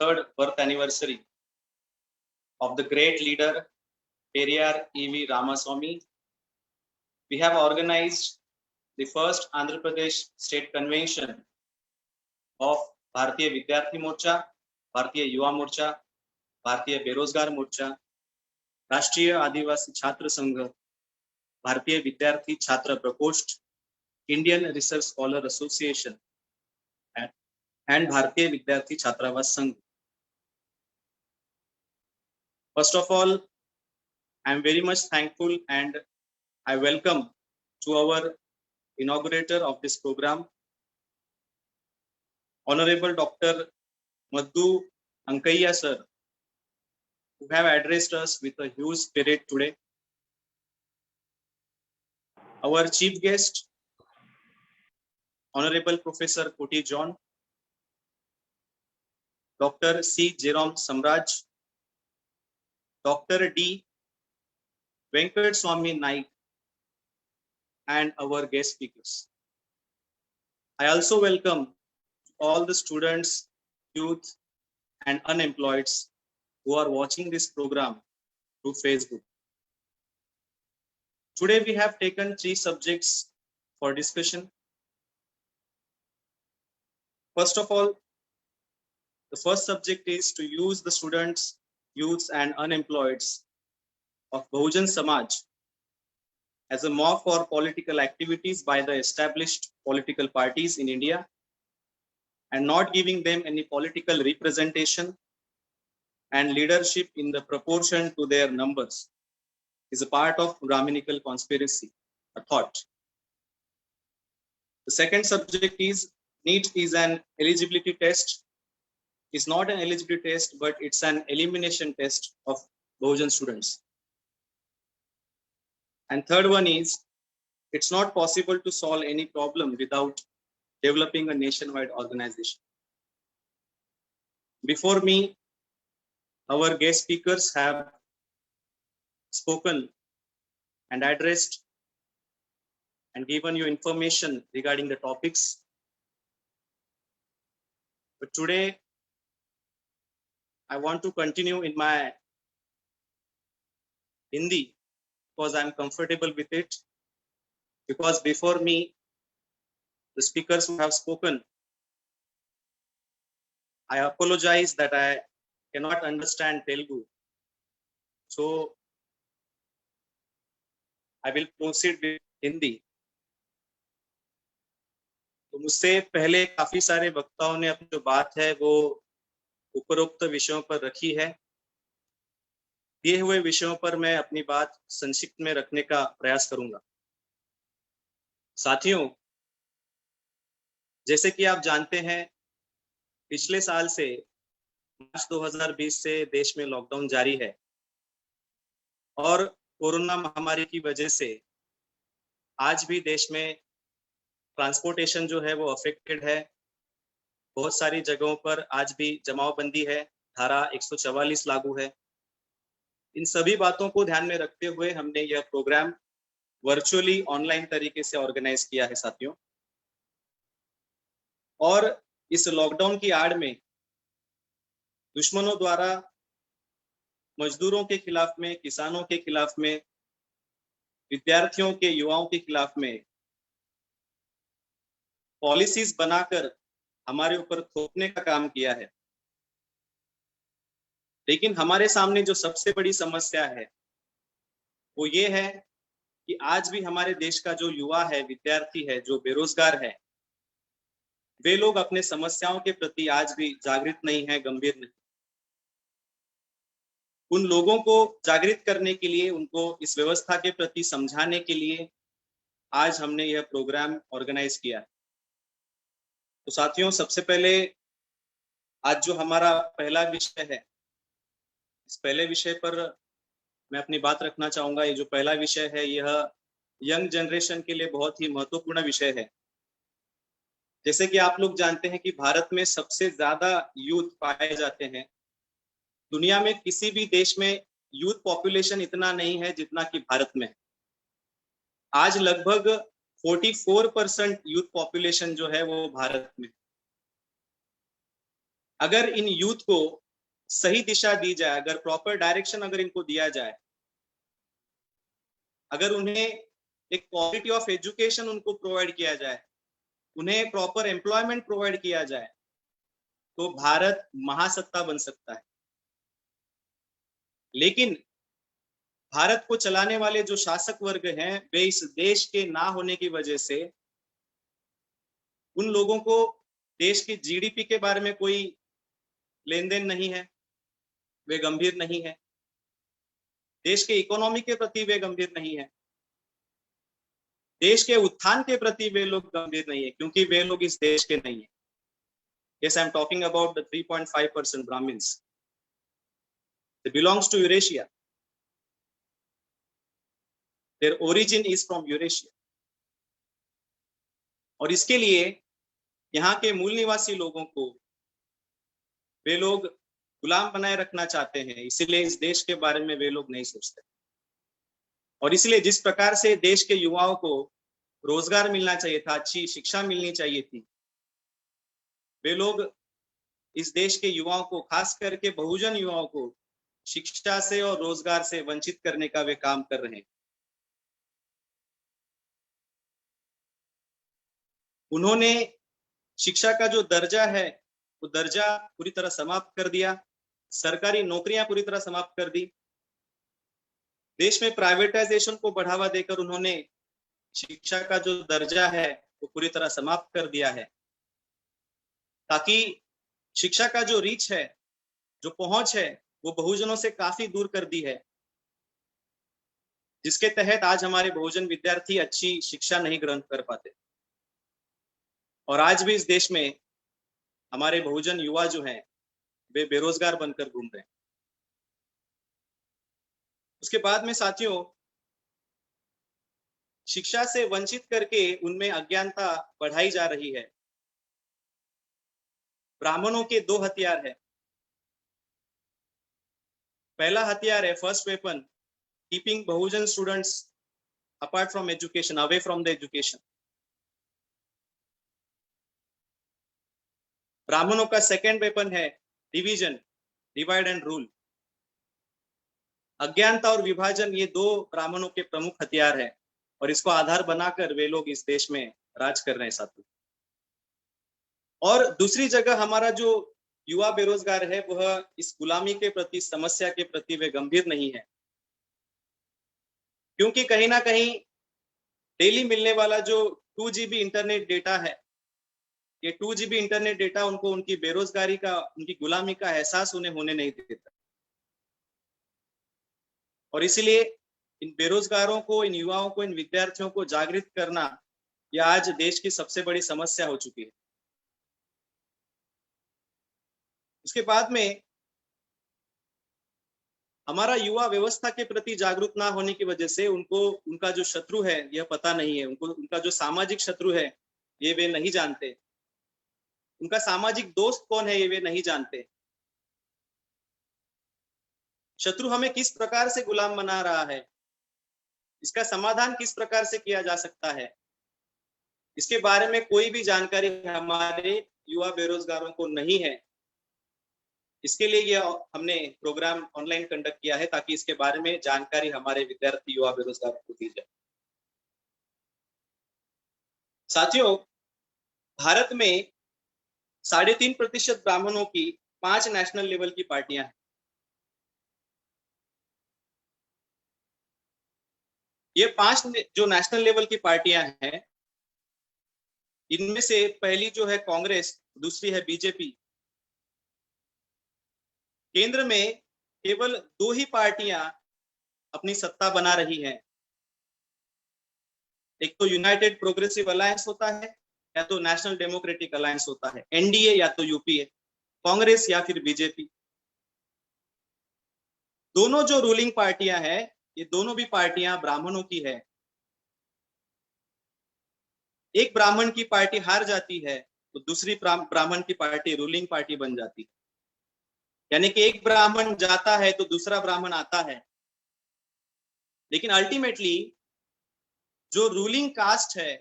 3rd birth anniversary of the great leader Periyar E.V. Ramaswamy, we have organized the first Andhra Pradesh State Convention of Bharatiya Vidyarthi Morcha, Bharatiya Yuva Morcha, Bharatiya Berozgar Morcha, Rashtriya Adivasi Chhatra Sangh, Bharatiya Vidyarthi Chhatra Prakoshth, Indian Research Scholar Association, and Bharatiya Vidyarthi Chhatravas Sangh. First of all, I am very much thankful and I welcome to our inaugurator of this program, Honorable Dr. Madhu Ankaiya sir, who have addressed us with a huge spirit today. Our chief guest, Honorable Professor Koti John, Dr. C. Jerome Samraj, Dr. D. Venkat Swamy Naik, and our guest speakers. I also welcome all the students, youth, and unemployed who are watching this program through Facebook. Today we have taken 3 subjects for discussion. First of all, the first subject is to use the students, youths, and unemployed of Bahujan Samaj as a mock for political activities by the established political parties in India and not giving them any political representation and leadership in the proportion to their numbers is a part of Brahminical conspiracy, a thought. The second subject is NEET is an eligibility test. It's not an eligibility test, but it's an elimination test of Bahujan students. And third one is, it's not possible to solve any problem without developing a nationwide organization. Before me, our guest speakers have spoken and addressed and given you information regarding the topics. But today, I want to continue in my Hindi because I'm comfortable with it. Because before me, the speakers who have spoken, I apologize that I cannot understand Telugu. So I will proceed with Hindi. तो मुझसे पहले काफी सारे वक्ताओं ने अपनी जो बात है वो उपरोक्त विषयों पर रखी है। दिए हुए विषयों पर मैं अपनी बात संक्षिप्त में रखने का प्रयास करूंगा। साथियों, जैसे कि आप जानते हैं, पिछले साल से मार्च 2020 से देश में लॉकडाउन जारी है और कोरोना महामारी की वजह से आज भी देश में ट्रांसपोर्टेशन जो है वो अफेक्टेड है। बहुत सारी जगहों पर आज भी जमावबंदी है, धारा 144 लागू है। इन सभी बातों को ध्यान में रखते हुए हमने यह प्रोग्राम वर्चुअली ऑनलाइन तरीके से ऑर्गेनाइज किया है साथियों। और इस लॉकडाउन की आड़ में दुश्मनों द्वारा मजदूरों के खिलाफ में, किसानों के खिलाफ में, विद्यार्थियों के, युवाओं के खिलाफ में पॉलिसीज बनाकर हमारे ऊपर थोपने का काम किया है। लेकिन हमारे सामने जो सबसे बड़ी समस्या है वो ये है कि आज भी हमारे देश का जो युवा है, विद्यार्थी है, जो बेरोजगार है, वे लोग अपने समस्याओं के प्रति आज भी जागृत नहीं है, गंभीर नहीं। उन लोगों को जागृत करने के लिए, उनको इस व्यवस्था के प्रति समझाने के लिए आज हमने यह प्रोग्राम ऑर्गेनाइज किया। तो साथियों, सबसे पहले आज जो हमारा पहला विषय है, इस पहले विषय पर मैं अपनी बात रखना चाहूंगा। ये जो पहला विषय है यह यंग जनरेशन के लिए बहुत ही महत्वपूर्ण विषय है। जैसे कि आप लोग जानते हैं कि भारत में सबसे ज्यादा यूथ पाए जाते हैं। दुनिया में किसी भी देश में यूथ पॉपुलेशन इतना नहीं है जितना कि भारत में। आज लगभग 44% यूथ पॉपुलेशन जो है वो भारत में। अगर इन यूथ को सही दिशा दी जाए, अगर प्रॉपर डायरेक्शन अगर इनको दिया जाए, अगर उन्हें एक क्वालिटी ऑफ एजुकेशन उनको प्रोवाइड किया जाए, उन्हें प्रॉपर एम्प्लॉयमेंट प्रोवाइड किया जाए, तो भारत महासत्ता बन सकता है। लेकिन भारत को चलाने वाले जो शासक वर्ग हैं, वे इस देश के ना होने की वजह से उन लोगों को देश की जीडीपी के बारे में कोई लेन देन नहीं है, वे गंभीर नहीं है। देश के इकोनॉमी के प्रति वे गंभीर नहीं है। देश के उत्थान के प्रति वे लोग गंभीर नहीं है, क्योंकि वे लोग इस देश के नहीं है। Yes, I am talking about the 3.5% Brahmins. They belongs to Eurasia. Their origin is from Eurasia. और इसके लिए यहाँ के मूल निवासी लोगों को वे लोग गुलाम बनाए रखना चाहते हैं, इसलिए इस देश के बारे में वे लोग नहीं सोचते। और इसलिए जिस प्रकार से देश के युवाओं को रोजगार मिलना चाहिए था, अच्छी शिक्षा मिलनी चाहिए थी, वे लोग इस देश के युवाओं को, खास करके बहुजन युवाओं को, शिक्षा से और रोजगार से वंचित करने का वे काम कर रहे हैं। उन्होंने शिक्षा का जो दर्जा है, वो दर्जा पूरी तरह समाप्त कर दिया। सरकारी नौकरियां पूरी तरह समाप्त कर दी। देश में प्राइवेटाइजेशन को बढ़ावा देकर उन्होंने शिक्षा का जो दर्जा है वो पूरी तरह समाप्त कर दिया है, ताकि शिक्षा का जो रीच है, जो पहुंच है, वो बहुजनों से काफी दूर कर दी है, जिसके तहत आज हमारे बहुजन विद्यार्थी अच्छी शिक्षा नहीं ग्रहण कर पाते। और आज भी इस देश में हमारे बहुजन युवा जो हैं, वे बेरोजगार बनकर घूम रहे हैं। उसके बाद में साथियों, शिक्षा से वंचित करके उनमें अज्ञानता बढ़ाई जा रही है। ब्राह्मणों के दो हथियार है। पहला हथियार है, first weapon, keeping Bahujan students apart from education, away from the education. ब्राह्मणों का सेकेंड वेपन है डिवीजन, डिवाइड एंड रूल। अज्ञानता और विभाजन, ये दो ब्राह्मणों के प्रमुख हथियार हैं, और इसको आधार बनाकर वे लोग इस देश में राज कर रहे हैं साथियों। और दूसरी जगह हमारा जो युवा बेरोजगार है, वह इस गुलामी के प्रति, समस्या के प्रति वे गंभीर नहीं है, क्योंकि कहीं ना कहीं डेली मिलने वाला जो 2 GB इंटरनेट डेटा है, ये 2 GB इंटरनेट डेटा उनको उनकी बेरोजगारी का, उनकी गुलामी का एहसास उन्हें होने नहीं देता। और इसलिए इन बेरोजगारों को, इन युवाओं को, इन विद्यार्थियों को जागृत करना, यह आज देश की सबसे बड़ी समस्या हो चुकी है। उसके बाद में हमारा युवा व्यवस्था के प्रति जागरूक ना होने की वजह से उनको उनका जो शत्रु है यह पता नहीं है। उनको उनका जो सामाजिक शत्रु है ये वे नहीं जानते। उनका सामाजिक दोस्त कौन है ये वे नहीं जानते। शत्रु हमें किस प्रकार से गुलाम बना रहा है, इसका समाधान किस प्रकार से किया जा सकता है, इसके बारे में कोई भी जानकारी हमारे युवा बेरोजगारों को नहीं है। इसके लिए ये हमने प्रोग्राम ऑनलाइन कंडक्ट किया है, ताकि इसके बारे में जानकारी हमारे विद्यार्थी, युवा बेरोजगारों को दी जाए। साथियों, भारत में 3.5% ब्राह्मणों की 5 नेशनल लेवल की पार्टियां हैं। ये 5 जो नेशनल लेवल की पार्टियां हैं, इनमें से पहली जो है कांग्रेस, दूसरी है बीजेपी। केंद्र में केवल 2 ही पार्टियां अपनी सत्ता बना रही हैं। एक तो यूनाइटेड प्रोग्रेसिव अलायंस होता है, या तो नेशनल डेमोक्रेटिक अलायंस होता है, एनडीए या तो यूपीए, कांग्रेस या फिर बीजेपी। दोनों जो रूलिंग पार्टियां हैं, ये दोनों भी पार्टियां ब्राह्मणों की है। एक ब्राह्मण की पार्टी हार जाती है तो दूसरी ब्राह्मण की पार्टी रूलिंग पार्टी बन जाती है। यानी कि एक ब्राह्मण जाता है तो दूसरा ब्राह्मण आता है, लेकिन अल्टीमेटली जो रूलिंग कास्ट है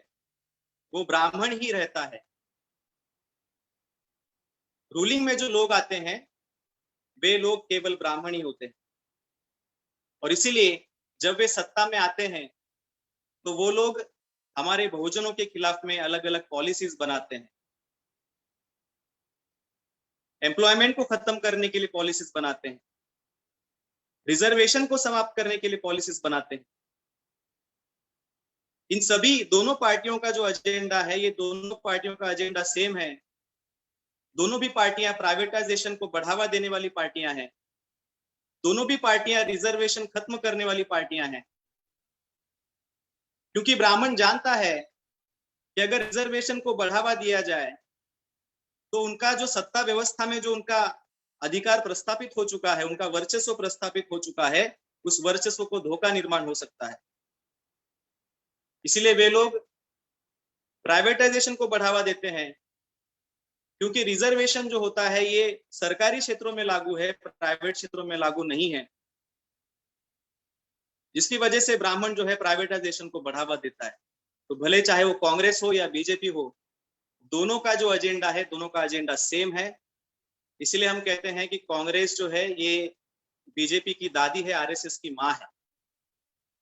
वो ब्राह्मण ही रहता है। रूलिंग में जो लोग आते हैं वे लोग केवल ब्राह्मण ही होते हैं, और इसीलिए जब वे सत्ता में आते हैं तो वो लोग हमारे बहुजनों के खिलाफ में अलग अलग पॉलिसीज बनाते हैं, एम्प्लॉयमेंट को खत्म करने के लिए पॉलिसीज बनाते हैं, रिजर्वेशन को समाप्त करने के लिए पॉलिसीज बनाते हैं। इन सभी दोनों पार्टियों का जो एजेंडा है, ये दोनों पार्टियों का एजेंडा सेम है। दोनों भी पार्टियां प्राइवेटाइजेशन को बढ़ावा देने वाली पार्टियां हैं, दोनों भी पार्टियां रिजर्वेशन खत्म करने वाली पार्टियां हैं, क्योंकि ब्राह्मण जानता है कि अगर रिजर्वेशन को बढ़ावा दिया जाए तो उनका जो सत्ता व्यवस्था में जो उनका अधिकार प्रस्थापित हो चुका है, उनका वर्चस्व प्रस्थापित हो चुका है, उस वर्चस्व को धोखा निर्माण हो सकता है। इसलिए वे लोग प्राइवेटाइजेशन को बढ़ावा देते हैं, क्योंकि रिजर्वेशन जो होता है ये सरकारी क्षेत्रों में लागू है, प्राइवेट क्षेत्रों में लागू नहीं है, जिसकी वजह से ब्राह्मण जो है प्राइवेटाइजेशन को बढ़ावा देता है। तो भले चाहे वो कांग्रेस हो या बीजेपी हो, दोनों का जो एजेंडा है, दोनों का एजेंडा सेम है। इसलिए हम कहते हैं कि कांग्रेस जो है ये बीजेपी की दादी है, आरएसएस की माँ है,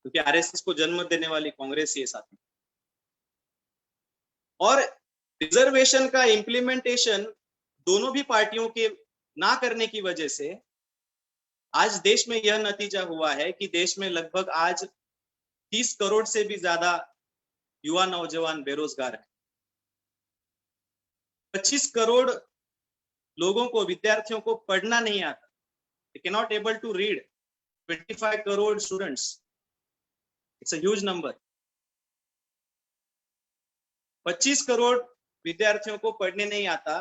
क्योंकि आरएसएस को जन्म देने वाली कांग्रेस ही है साथी। और रिजर्वेशन का इम्प्लीमेंटेशन दोनों भी पार्टियों के ना करने की वजह से आज देश में यह नतीजा हुआ है कि देश में लगभग आज 30 करोड़ से भी ज्यादा युवा नौजवान बेरोजगार है। 25 करोड़ लोगों को, विद्यार्थियों को पढ़ना नहीं आता, they cannot able to read. 25 crore students, it's a huge number. 25 crore विद्यार्थियों को पढ़ने नहीं आता,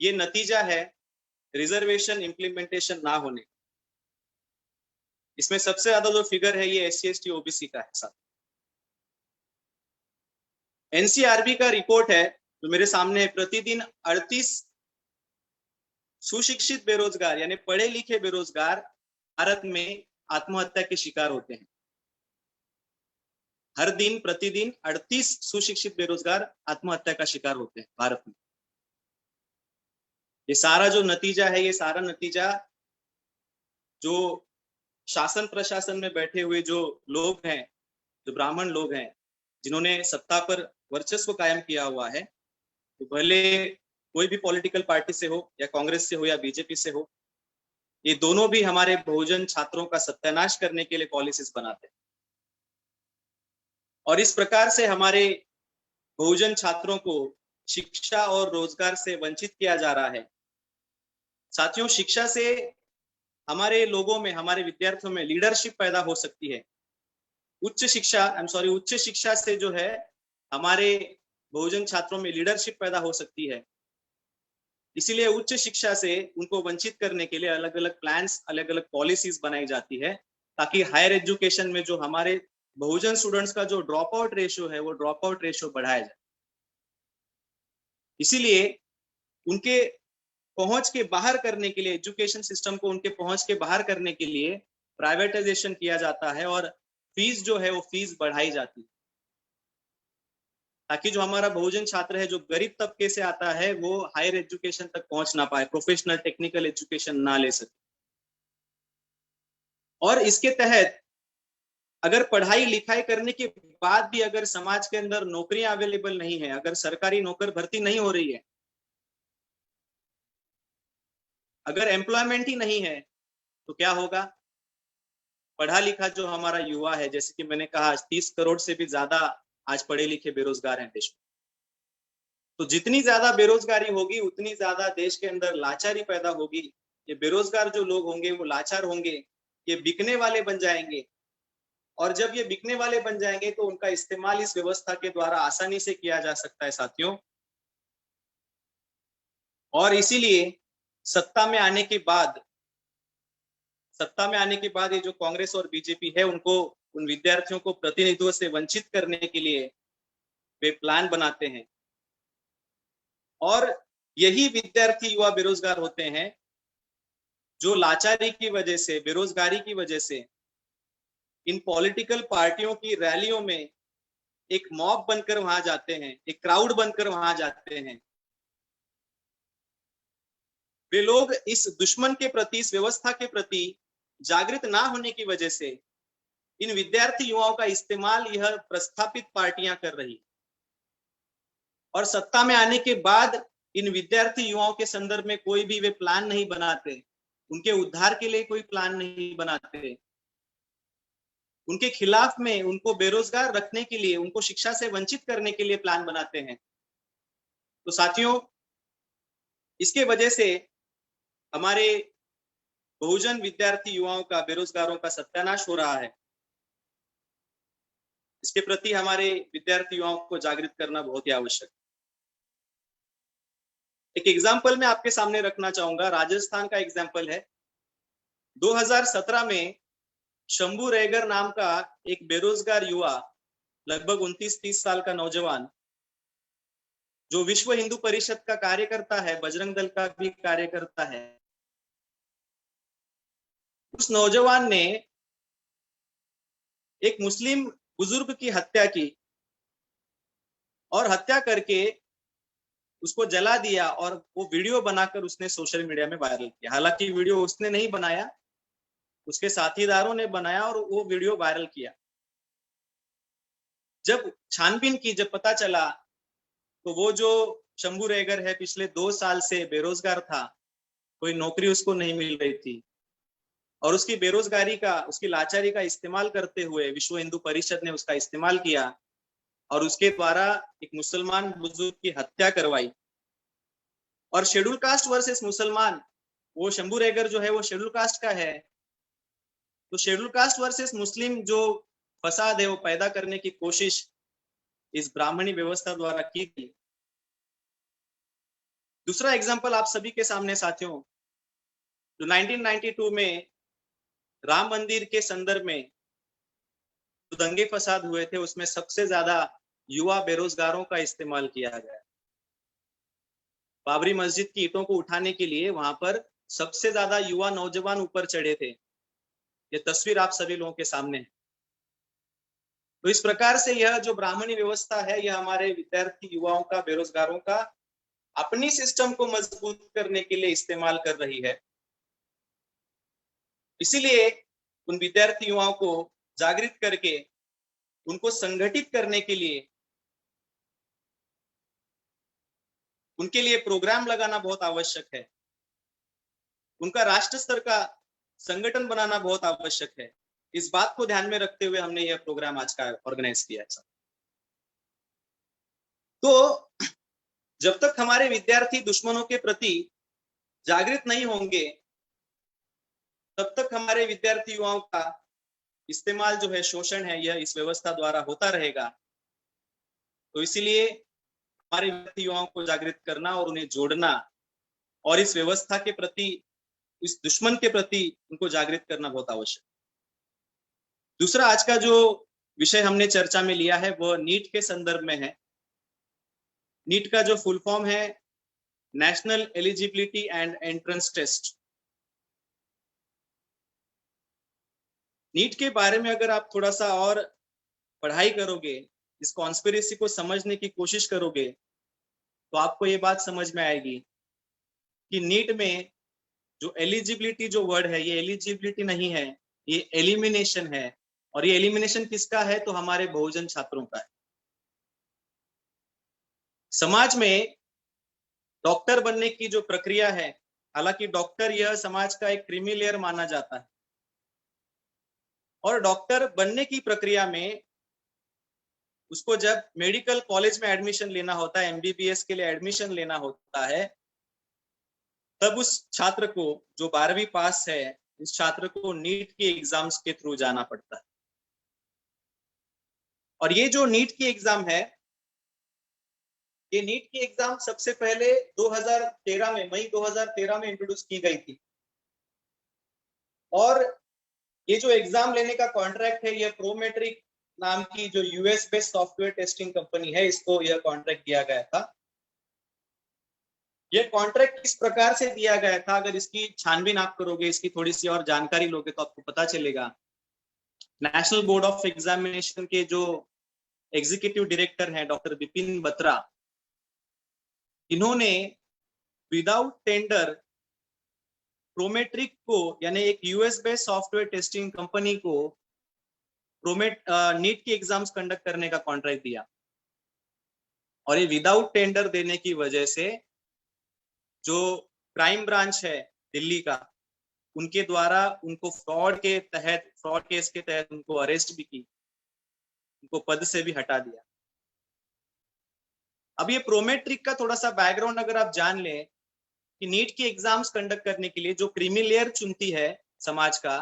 ये नतीजा है रिजर्वेशन इंप्लीमेंटेशन ना होने। इसमें सबसे ज्यादा जो फिगर है ये SC ST OBC का है साथ। NCRB का रिपोर्ट है जो मेरे सामने है, प्रतिदिन 38 सुशिक्षित बेरोजगार यानी पढ़े लिखे बेरोजगार भारत में आत्महत्या के शिकार होते हैं। हर दिन प्रतिदिन 38 सुशिक्षित बेरोजगार आत्महत्या का शिकार होते हैं भारत में। ये सारा जो नतीजा है, ये सारा नतीजा जो शासन प्रशासन में बैठे हुए जो लोग हैं, जो ब्राह्मण लोग हैं, जिन्होंने सत्ता पर वर्चस्व कायम किया हुआ है, तो भले कोई भी पॉलिटिकल पार्टी से हो या कांग्रेस से हो या बीजेपी से हो, ये दोनों भी हमारे बहुजन छात्रों का सत्यानाश करने के लिए पॉलिसीज बनाते हैं। और इस प्रकार से हमारे बहुजन छात्रों को शिक्षा और रोजगार से वंचित किया जा रहा है। साथियों, शिक्षा से हमारे लोगों में, हमारे विद्यार्थियों में लीडरशिप पैदा हो सकती है। उच्च शिक्षा से जो है हमारे बहुजन छात्रों में लीडरशिप पैदा हो सकती है। इसीलिए उच्च शिक्षा से उनको वंचित करने के लिए अलग अलग प्लान्स, अलग अलग पॉलिसीज बनाई जाती है, ताकि हायर एजुकेशन में जो हमारे बहुजन स्टूडेंट्स का जो ड्रॉप आउट रेशियो है, वो ड्रॉप आउट रेशियो बढ़ाया जाए। इसीलिए उनके पहुंच के बाहर करने के लिए, एजुकेशन सिस्टम को उनके पहुंच के बाहर करने के लिए प्राइवेटाइजेशन किया जाता है और फीस जो है वो फीस बढ़ाई जाती है, ताकि जो हमारा बहुजन छात्र है, जो गरीब तबके से आता है, वो हायर एजुकेशन तक पहुंच ना पाए, प्रोफेशनल टेक्निकल एजुकेशन ना ले सके। और इसके तहत अगर पढ़ाई लिखाई करने के बाद भी अगर समाज के अंदर नौकरियां अवेलेबल नहीं है, अगर सरकारी नौकर भर्ती नहीं हो रही है, अगर एम्प्लॉयमेंट ही नहीं है, तो क्या होगा? पढ़ा लिखा जो हमारा युवा है, जैसे कि मैंने कहा 30 करोड़ से भी ज्यादा आज पढ़े लिखे बेरोजगार हैं देश में। तो जितनी ज्यादा बेरोजगारी होगी, उतनी ज्यादा देश के अंदर लाचारी पैदा होगी। ये बेरोजगार जो लोग होंगे वो लाचार होंगे, ये बिकने वाले बन जाएंगे, और जब ये बिकने वाले बन जाएंगे तो उनका इस्तेमाल इस व्यवस्था के द्वारा आसानी से किया जा सकता है साथियों। और इसीलिए सत्ता में आने के बाद ये जो कांग्रेस और बीजेपी है, उनको, उन विद्यार्थियों को प्रतिनिधित्व से वंचित करने के लिए वे प्लान बनाते हैं। और यही विद्यार्थी युवा बेरोजगार होते हैं जो लाचारी की वजह से, बेरोजगारी की वजह से इन पॉलिटिकल पार्टियों की रैलियों में एक मॉब बनकर वहां जाते हैं, एक क्राउड बनकर वहां जाते हैं, वे लोग इस दुश्मन के प्रति, इस व्यवस्था के प्रति जागृत ना होने की वजह से इन विद्यार्थी युवाओं का इस्तेमाल यह प्रस्थापित पार्टियां कर रही, और सत्ता में आने के बाद इन विद्यार्थी युवाओं के संदर्भ में कोई भी वे प्लान नहीं बनाते, उनके उद्धार के लिए कोई प्लान नहीं बनाते, उनके खिलाफ में उनको बेरोजगार रखने के लिए, उनको शिक्षा से वंचित करने के लिए प्लान बनाते हैं। तो साथियों, इसके वजह से हमारे बहुजन विद्यार्थी युवाओं का, बेरोजगारों का सत्यानाश हो रहा है। इसके प्रति हमारे विद्यार्थी युवाओं को जागृत करना बहुत ही आवश्यक है। एक एग्जाम्पल मैं आपके सामने रखना चाहूंगा, राजस्थान का एग्जाम्पल है। 2017 में शंभू रेगर नाम का एक बेरोजगार युवा, लगभग 29-30 साल का नौजवान, जो विश्व हिंदू परिषद का कार्यकर्ता है, बजरंग दल का भी कार्यकर्ता है, उस नौजवान ने एक मुस्लिम बुजुर्ग की हत्या की और हत्या करके उसको जला दिया, और वो वीडियो बनाकर उसने सोशल मीडिया में वायरल किया। हालांकि वीडियो उसने नहीं बनाया, उसके साथीदारों ने बनाया और वो वीडियो वायरल किया। जब छानबीन की, जब पता चला, तो वो जो शंभू रेगर है, पिछले 2 साल से बेरोजगार था, कोई नौकरी उसको नहीं मिल रही थी, और उसकी बेरोजगारी का, उसकी लाचारी का इस्तेमाल करते हुए विश्व हिंदू परिषद ने उसका इस्तेमाल किया और उसके द्वारा एक मुसलमान बुजुर्ग की हत्या करवाई। और शेड्यूल कास्ट वर्सेस मुसलमान, वो शंभू रेगर जो है वो शेड्यूल कास्ट का है, तो शेड्यूल कास्ट वर्सेस मुस्लिम जो फसाद है वो पैदा करने की कोशिश इस ब्राह्मणी व्यवस्था द्वारा की गई। दूसरा एग्जांपल आप सभी के सामने साथियों, जो 1992 में राम मंदिर के संदर्भ में जो दंगे फसाद हुए थे, उसमें सबसे ज्यादा युवा बेरोजगारों का इस्तेमाल किया गया। बाबरी मस्जिद की ईंटों को उठाने के लिए वहां पर सबसे ज्यादा युवा नौजवान ऊपर चढ़े थे। ये तस्वीर आप सभी लोगों के सामने है। तो इस प्रकार से यह जो ब्राह्मणी व्यवस्था है, यह हमारे विद्यार्थी युवाओं का, बेरोजगारों का अपनी सिस्टम को मजबूत करने के लिए इस्तेमाल कर रही है। इसीलिए उन विद्यार्थी युवाओं को जागृत करके उनको संगठित करने के लिए, उनके लिए प्रोग्राम लगाना बहुत आवश्यक है, उनका राष्ट्र स्तर का संगठन बनाना बहुत आवश्यक है। इस बात को ध्यान में रखते हुए हमने यह प्रोग्राम आज का ऑर्गेनाइज किया है। तो जब तक हमारे विद्यार्थी दुश्मनों के प्रति जागृत नहीं होंगे, तब तक हमारे विद्यार्थी युवाओं का इस्तेमाल जो है, शोषण है, यह इस व्यवस्था द्वारा होता रहेगा। तो इसीलिए हमारे विद्यार्थी युवाओं को जागृत करना और उन्हें जोड़ना और इस व्यवस्था के प्रति, इस दुश्मन के प्रति उनको जागृत करना बहुत आवश्यक। दूसरा आज का जो विषय हमने चर्चा में लिया है वह नीट के संदर्भ में है। नीट का जो फुल फॉर्म है national eligibility and entrance test. NEET के बारे में अगर आप थोड़ा सा और पढ़ाई करोगे, इस कॉन्स्पिरेसी को समझने की कोशिश करोगे, तो आपको ये बात समझ में आएगी कि नीट में जो एलिजिबिलिटी जो वर्ड है, ये एलिजिबिलिटी नहीं है, ये एलिमिनेशन है। और ये एलिमिनेशन किसका है? तो हमारे बहुजन छात्रों का है। समाज में डॉक्टर बनने की जो प्रक्रिया है, हालांकि डॉक्टर यह समाज का एक क्रीमी लेयर माना जाता है, और डॉक्टर बनने की प्रक्रिया में उसको जब मेडिकल कॉलेज में एडमिशन लेना होता है, एमबीबीएस के लिए एडमिशन लेना होता है, तब उस छात्र को जो 12वीं पास है, इस छात्र को नीट के एग्जाम्स के थ्रू जाना पड़ता है। और ये जो नीट की एग्जाम है, ये नीट की एग्जाम सबसे पहले 2013 में, मई 2013 में इंट्रोड्यूस की गई थी। और ये जो एग्जाम लेने का कॉन्ट्रैक्ट है, ये प्रोमेट्रिक नाम की जो US based software testing company है, इसको यह कॉन्ट्रैक्ट दिया गया था। यह कॉन्ट्रैक्ट किस प्रकार से दिया गया था, अगर इसकी छानबीन आप करोगे, इसकी थोड़ी सी और जानकारी लोगे, तो आपको पता चलेगा। नेशनल बोर्ड ऑफ एग्जामिनेशन के जो एग्जीक्यूटिव डायरेक्टर हैं डॉक्टर बिपिन बत्रा, इन्होंने विदाउट टेंडर प्रोमेट्रिक को यानी एक US based software testing company को नीट की एग्जाम्स कंडक्ट करने का कॉन्ट्रैक्ट दिया, और ये विदाउट टेंडर देने की वजह से जो क्राइम ब्रांच है दिल्ली का, उनके द्वारा उनको फ्रॉड केस के तहत उनको अरेस्ट भी की, उनको पद से भी हटा दिया। अब ये प्रोमेट्रिक का थोड़ा सा बैकग्राउंड अगर आप जान लें कि नीट की एग्जाम्स कंडक्ट करने के लिए जो क्रीमी लेयर चुनती है समाज का,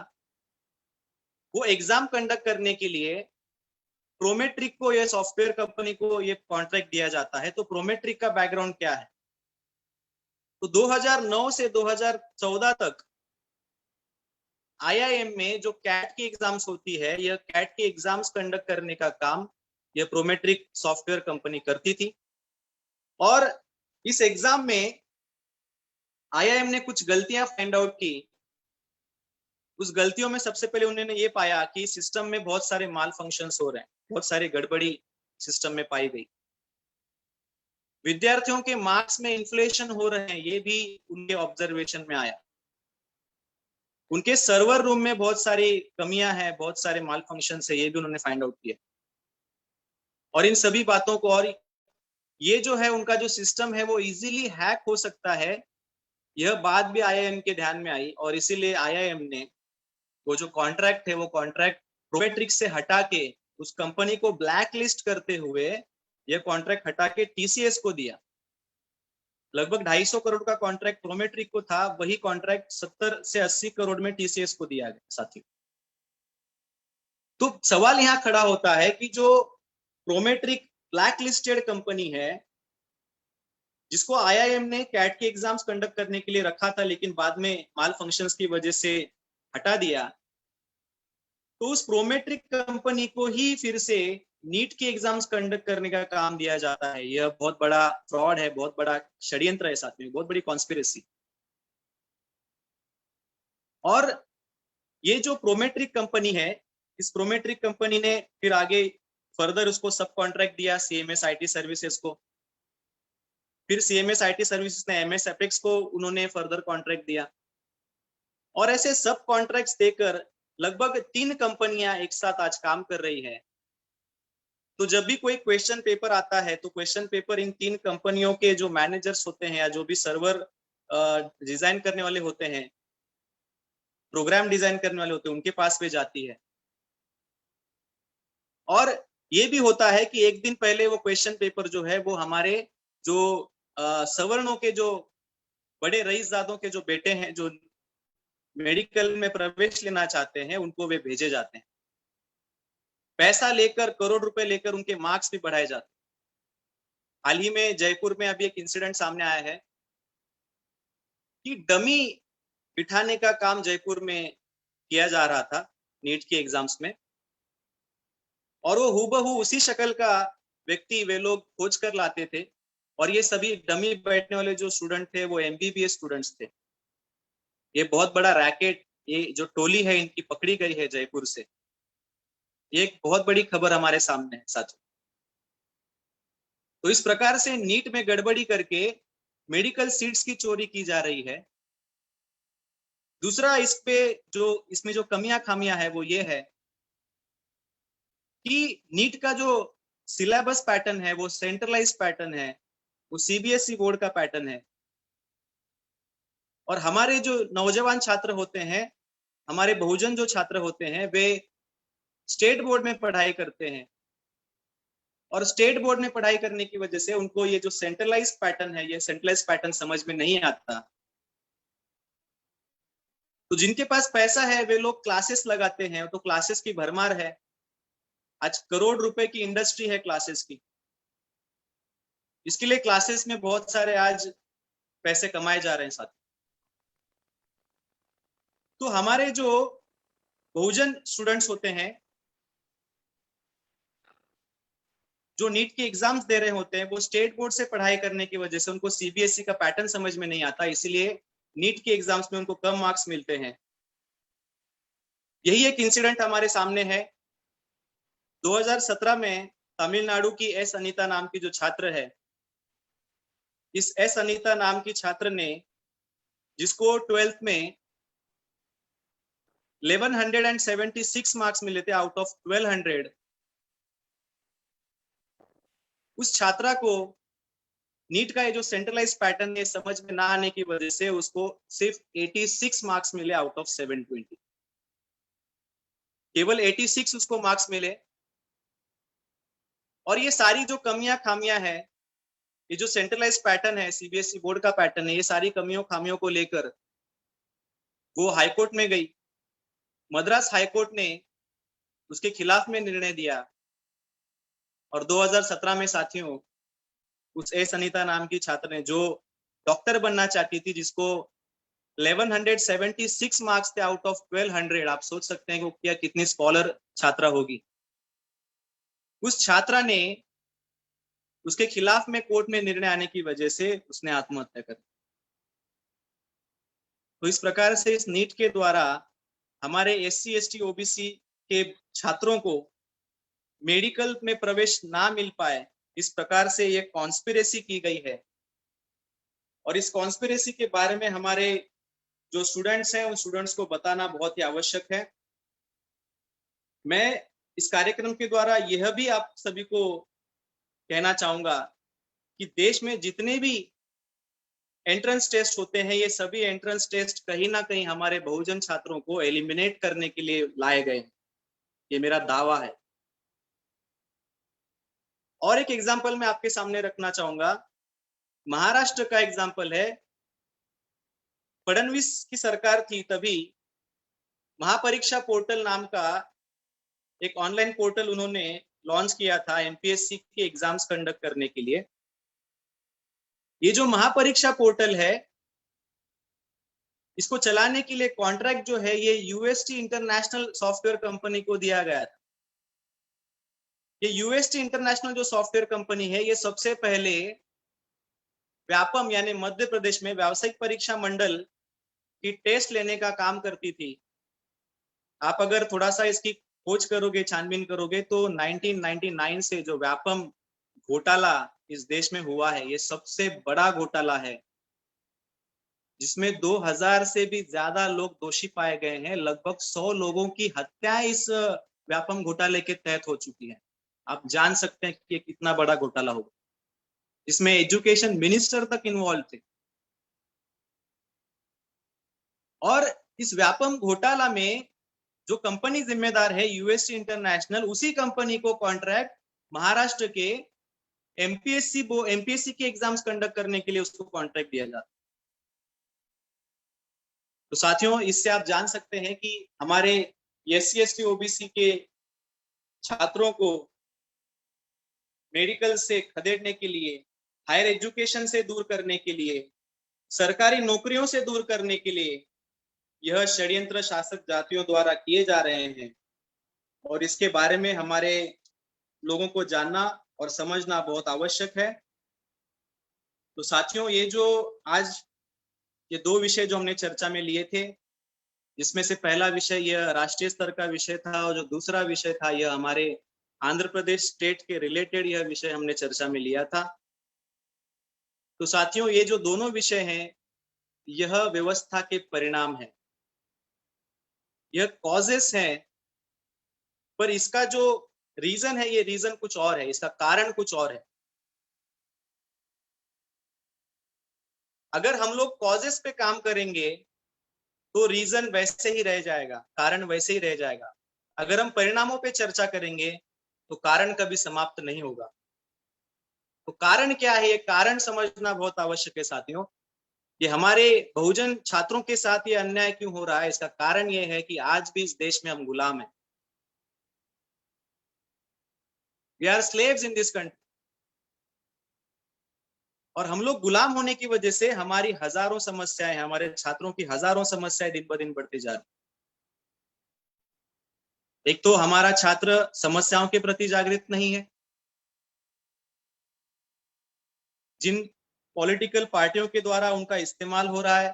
वो एग्जाम कंडक्ट करने के लिए प्रोमेट्रिक को, ये सॉफ्टवेयर कंपनी को ये कॉन्ट्रैक्ट दिया जाता है। तो प्रोमेट्रिक का बैकग्राउंड क्या है? तो 2009 से 2014 तक आईआईएम में जो कैट की एग्जाम्स होती है, यह कैट की एग्जाम्स कंडक्ट करने का काम यह प्रोमेट्रिक सॉफ्टवेयर कंपनी करती थी। और इस एग्जाम में आईआईएम ने कुछ गलतियां फाइंड आउट की। उस गलतियों में सबसे पहले उन्होंने ये पाया कि सिस्टम में बहुत सारे माल फंक्शंस हो रहे हैं, बहुत सारी गड़बड़ी सिस्टम में पाई गई। विद्यार्थियों के मार्क्स में इन्फ्लेशन हो रहे हैं, ये भी उनके ऑब्जर्वेशन में आया। उनके सर्वर रूम में बहुत सारी कमियां हैं, बहुत सारे माल फंक्शन है, ये भी उन्होंने फाइंड आउट किया। और इन सभी बातों को, और ये जो है उनका जो सिस्टम है वो इजीली हैक हो सकता है, यह बात भी आईआईएम के ध्यान में आई। और इसीलिए आईआईएम ने वो जो कॉन्ट्रैक्ट है, वो कॉन्ट्रैक्ट प्रोमेट्रिक से हटा के उस कंपनी को ब्लैक लिस्ट करते हुए यह कॉन्ट्रैक्ट हटा के टीसीएस को दिया। लगभग 250 करोड़ का कॉन्ट्रैक्ट प्रोमेट्रिक को था, वही कॉन्ट्रैक्ट 70 से 80 करोड़ में टीसीएस को दिया गया साथियों। तो सवाल यहां खड़ा होता है कि जो प्रोमेट्रिक ब्लैक लिस्टेड कंपनी है, जिसको आईआईएम ने कैट के एग्जाम्स कंडक्ट करने के लिए रखा था, लेकिन बाद में माल फंक्शंस की वजह से हटा दिया, तो उस प्रोमेट्रिक कंपनी को ही फिर से नीट की एग्जाम्स कंडक्ट करने का काम दिया जाता है। यह बहुत बड़ा फ्रॉड है, बहुत बड़ा षड्यंत्र है साथियों, बहुत बड़ी कॉन्स्पिरेसी। और ये जो प्रोमेट्रिक कंपनी है, इस प्रोमेट्रिक कंपनी ने फिर आगे फर्दर उसको सब कॉन्ट्रैक्ट दिया सीएमएस आईटी सर्विसेज को। फिर सीएमएस आईटी सर्विसेज ने एमएस एपेक्स को उन्होंने फर्दर कॉन्ट्रैक्ट दिया। और ऐसे सब कॉन्ट्रैक्ट्स देकर लगभग 3 कंपनियां एक साथ आज काम कर रही है। तो जब भी कोई क्वेश्चन पेपर आता है, तो क्वेश्चन पेपर इन 3 कंपनियों के जो मैनेजर्स होते हैं या जो भी सर्वर डिजाइन करने वाले होते हैं, प्रोग्राम डिजाइन करने वाले होते हैं, उनके पास में जाती है। और ये भी होता है कि एक दिन पहले वो क्वेश्चन पेपर जो है वो हमारे जो सवर्णों के, जो बड़े रईसजादों के जो बेटे हैं, जो मेडिकल में प्रवेश लेना चाहते हैं, उनको वे भेजे जाते हैं। पैसा लेकर, करोड़ रुपए लेकर उनके मार्क्स भी बढ़ाए जाते हैं। हाल ही में जयपुर में अभी एक इंसिडेंट सामने आया है कि डमी बिठाने का काम जयपुर में किया जा रहा था नीट की एग्जाम्स में, और वो हूबहू उसी शक्ल का व्यक्ति वे लोग खोज कर लाते थे। और ये सभी डमी बैठने वाले जो स्टूडेंट थे वो एमबीबीएस स्टूडेंट्स थे। ये बहुत बड़ा रैकेट, ये जो टोली है इनकी पकड़ी गई है जयपुर से। ये एक बहुत बड़ी खबर हमारे सामने है साथियों। तो इस प्रकार से नीट में गड़बड़ी करके मेडिकल सीट्स की चोरी की जा रही है। दूसरा इसमें जो कमियां खामियां है वो ये है कि नीट का जो सिलेबस पैटर्न है वो सेंट्रलाइज पैटर्न है, वो सीबीएसई बोर्ड का पैटर्न है। और हमारे जो नौजवान छात्र होते हैं, हमारे बहुजन जो छात्र होते हैं, वे स्टेट बोर्ड में पढ़ाई करते हैं। और स्टेट बोर्ड में पढ़ाई करने की वजह से उनको ये जो सेंट्रलाइज पैटर्न है, ये सेंट्रलाइज पैटर्न समझ में नहीं आता। तो जिनके पास पैसा है वे लोग क्लासेस लगाते हैं, तो क्लासेस की भरमार है। आज करोड़ रुपए की इंडस्ट्री है क्लासेस की। इसके लिए क्लासेस में बहुत सारे आज पैसे कमाए जा रहे हैं साथ। तो हमारे जो बहुजन स्टूडेंट्स होते हैं, जो नीट के एग्जाम्स दे रहे होते हैं, वो स्टेट बोर्ड से पढ़ाई करने की वजह से उनको सीबीएसई का पैटर्न समझ में नहीं आता, इसलिए नीट के एग्जाम्स में उनको कम मार्क्स मिलते हैं। यही एक इंसिडेंट हमारे सामने है। 2017 में तमिलनाडु की एस अनीता नाम की जो छात्र है, इस एस अनीता नाम की छात्र ने, जिसको 12th में 1176 मार्क्स मिले थे आउट ऑफ 1200। उस छात्रा को नीट का ये जो सेंट्रलाइज पैटर्न है समझ में ना आने की वजह से उसको सिर्फ 86 मार्क्स मिले आउट ऑफ 720। केवल 86 उसको मार्क्स मिले। और ये सारी जो कमियां खामियां है, ये जो सेंट्रलाइज पैटर्न है, सीबीएसई बोर्ड का पैटर्न है, ये सारी कमियों खामियों को लेकर वो हाईकोर्ट में गई। मद्रास हाईकोर्ट ने उसके खिलाफ में निर्णय दिया और 2017 में साथियों उस एस अनीता नाम की छात्र ने, जो डॉक्टर बनना चाहती थी, जिसको 1176 मार्क्स थे आउट ऑफ 1200, आप सोच सकते हैं कि क्या कितनी स्कॉलर छात्रा होगी। उस छात्रा ने उसके खिलाफ में कोर्ट में निर्णय आने की वजह से उसने आत्महत्या कर दी। तो इस प्रकार से इस नीट के द्वारा हमारे एससी एसटी ओबीसी के छात्रों को मेडिकल में प्रवेश ना मिल पाए, इस प्रकार से ये कॉन्स्पिरेसी की गई है। और इस कॉन्स्पिरेसी के बारे में हमारे जो स्टूडेंट्स हैं उन स्टूडेंट्स को बताना बहुत ही आवश्यक है। मैं इस कार्यक्रम के द्वारा यह भी आप सभी को कहना चाहूंगा कि देश में जितने भी एंट्रेंस टेस्ट होते हैं, ये सभी एंट्रेंस टेस्ट कहीं ना कहीं हमारे बहुजन छात्रों को एलिमिनेट करने के लिए लाए गए हैं, ये मेरा दावा है। और एक एग्जाम्पल मैं आपके सामने रखना चाहूंगा, महाराष्ट्र का एग्जाम्पल है। फडणवीस की सरकार थी तभी महापरीक्षा पोर्टल नाम का एक ऑनलाइन पोर्टल उन्होंने लॉन्च किया था एमपीएससी के एग्जाम्स कंडक्ट करने के लिए। ये जो महापरीक्षा पोर्टल है, इसको चलाने के लिए कॉन्ट्रैक्ट जो है ये यूएसटी इंटरनेशनल सॉफ्टवेयर कंपनी को दिया गया था। ये यूएसटी इंटरनेशनल जो सॉफ्टवेयर कंपनी है, ये सबसे पहले व्यापम यानी मध्य प्रदेश में व्यावसायिक परीक्षा मंडल की टेस्ट लेने का काम करती थी। आप अगर थोड़ा सा इसकी खोज करोगे, छानबीन करोगे, तो 1999 से जो व्यापम घोटाला इस देश में हुआ है, ये सबसे बड़ा घोटाला है, जिसमें 2000 से भी ज्यादा लोग दोषी पाए गए हैं। लगभग 100 लोगों की हत्या इस व्यापम घोटाले के तहत हो चुकी है। आप जान सकते हैं कि कितना बड़ा घोटाला होगा, जिसमें एजुकेशन मिनिस्टर तक इन्वॉल्व थे। और इस व्यापम घोटाला में जो कंपनी जिम्मेदार है यूएसटी इंटरनेशनल, उसी कंपनी को कॉन्ट्रैक्ट महाराष्ट्र के एमपीएससी के एग्जाम्स कंडक्ट करने के लिए उसको कॉन्ट्रैक्ट दिया जाता। तो साथियों, इससे आप जान सकते हैं कि हमारे एससी एसटी ओबीसी के छात्रों को मेडिकल से खदेड़ने के लिए, हायर एजुकेशन से दूर करने के लिए, सरकारी नौकरियों से दूर करने के लिए यह षड्यंत्र शासक जातियों द्वारा किए जा रहे हैं। और इसके बारे में हमारे लोगों को जानना और समझना बहुत आवश्यक है। तो साथियों, ये जो आज ये दो विषय जो हमने चर्चा में लिए थे, जिसमें से पहला विषय यह राष्ट्रीय स्तर का विषय था और जो दूसरा विषय था यह हमारे आंध्र प्रदेश स्टेट के रिलेटेड यह विषय हमने चर्चा में लिया था। तो साथियों, ये जो दोनों विषय हैं, यह व्यवस्था के परिणाम है, यह कॉजेस है, पर इसका जो रीजन है, ये रीजन कुछ और है, इसका कारण कुछ और है। अगर हम लोग कॉजेस पे काम करेंगे तो रीजन वैसे ही रह जाएगा, कारण वैसे ही रह जाएगा। अगर हम परिणामों पे चर्चा करेंगे तो कारण कभी समाप्त नहीं होगा। तो कारण क्या है, ये कारण समझना बहुत आवश्यक है साथियों। ये हमारे बहुजन छात्रों के साथ ये अन्याय क्यों हो रहा है, इसका कारण ये है कि आज भी इस देश में हम गुलाम हैं। We are slaves in this country. और हम लोग गुलाम होने की वजह से हमारी हजारों समस्याएं, हमारे छात्रों की हजारों समस्याएं दिन ब दिन बढ़ती जा रही। एक तो हमारा छात्र समस्याओं के प्रति जागृत नहीं है। जिन पॉलिटिकल पार्टियों के द्वारा उनका इस्तेमाल हो रहा है,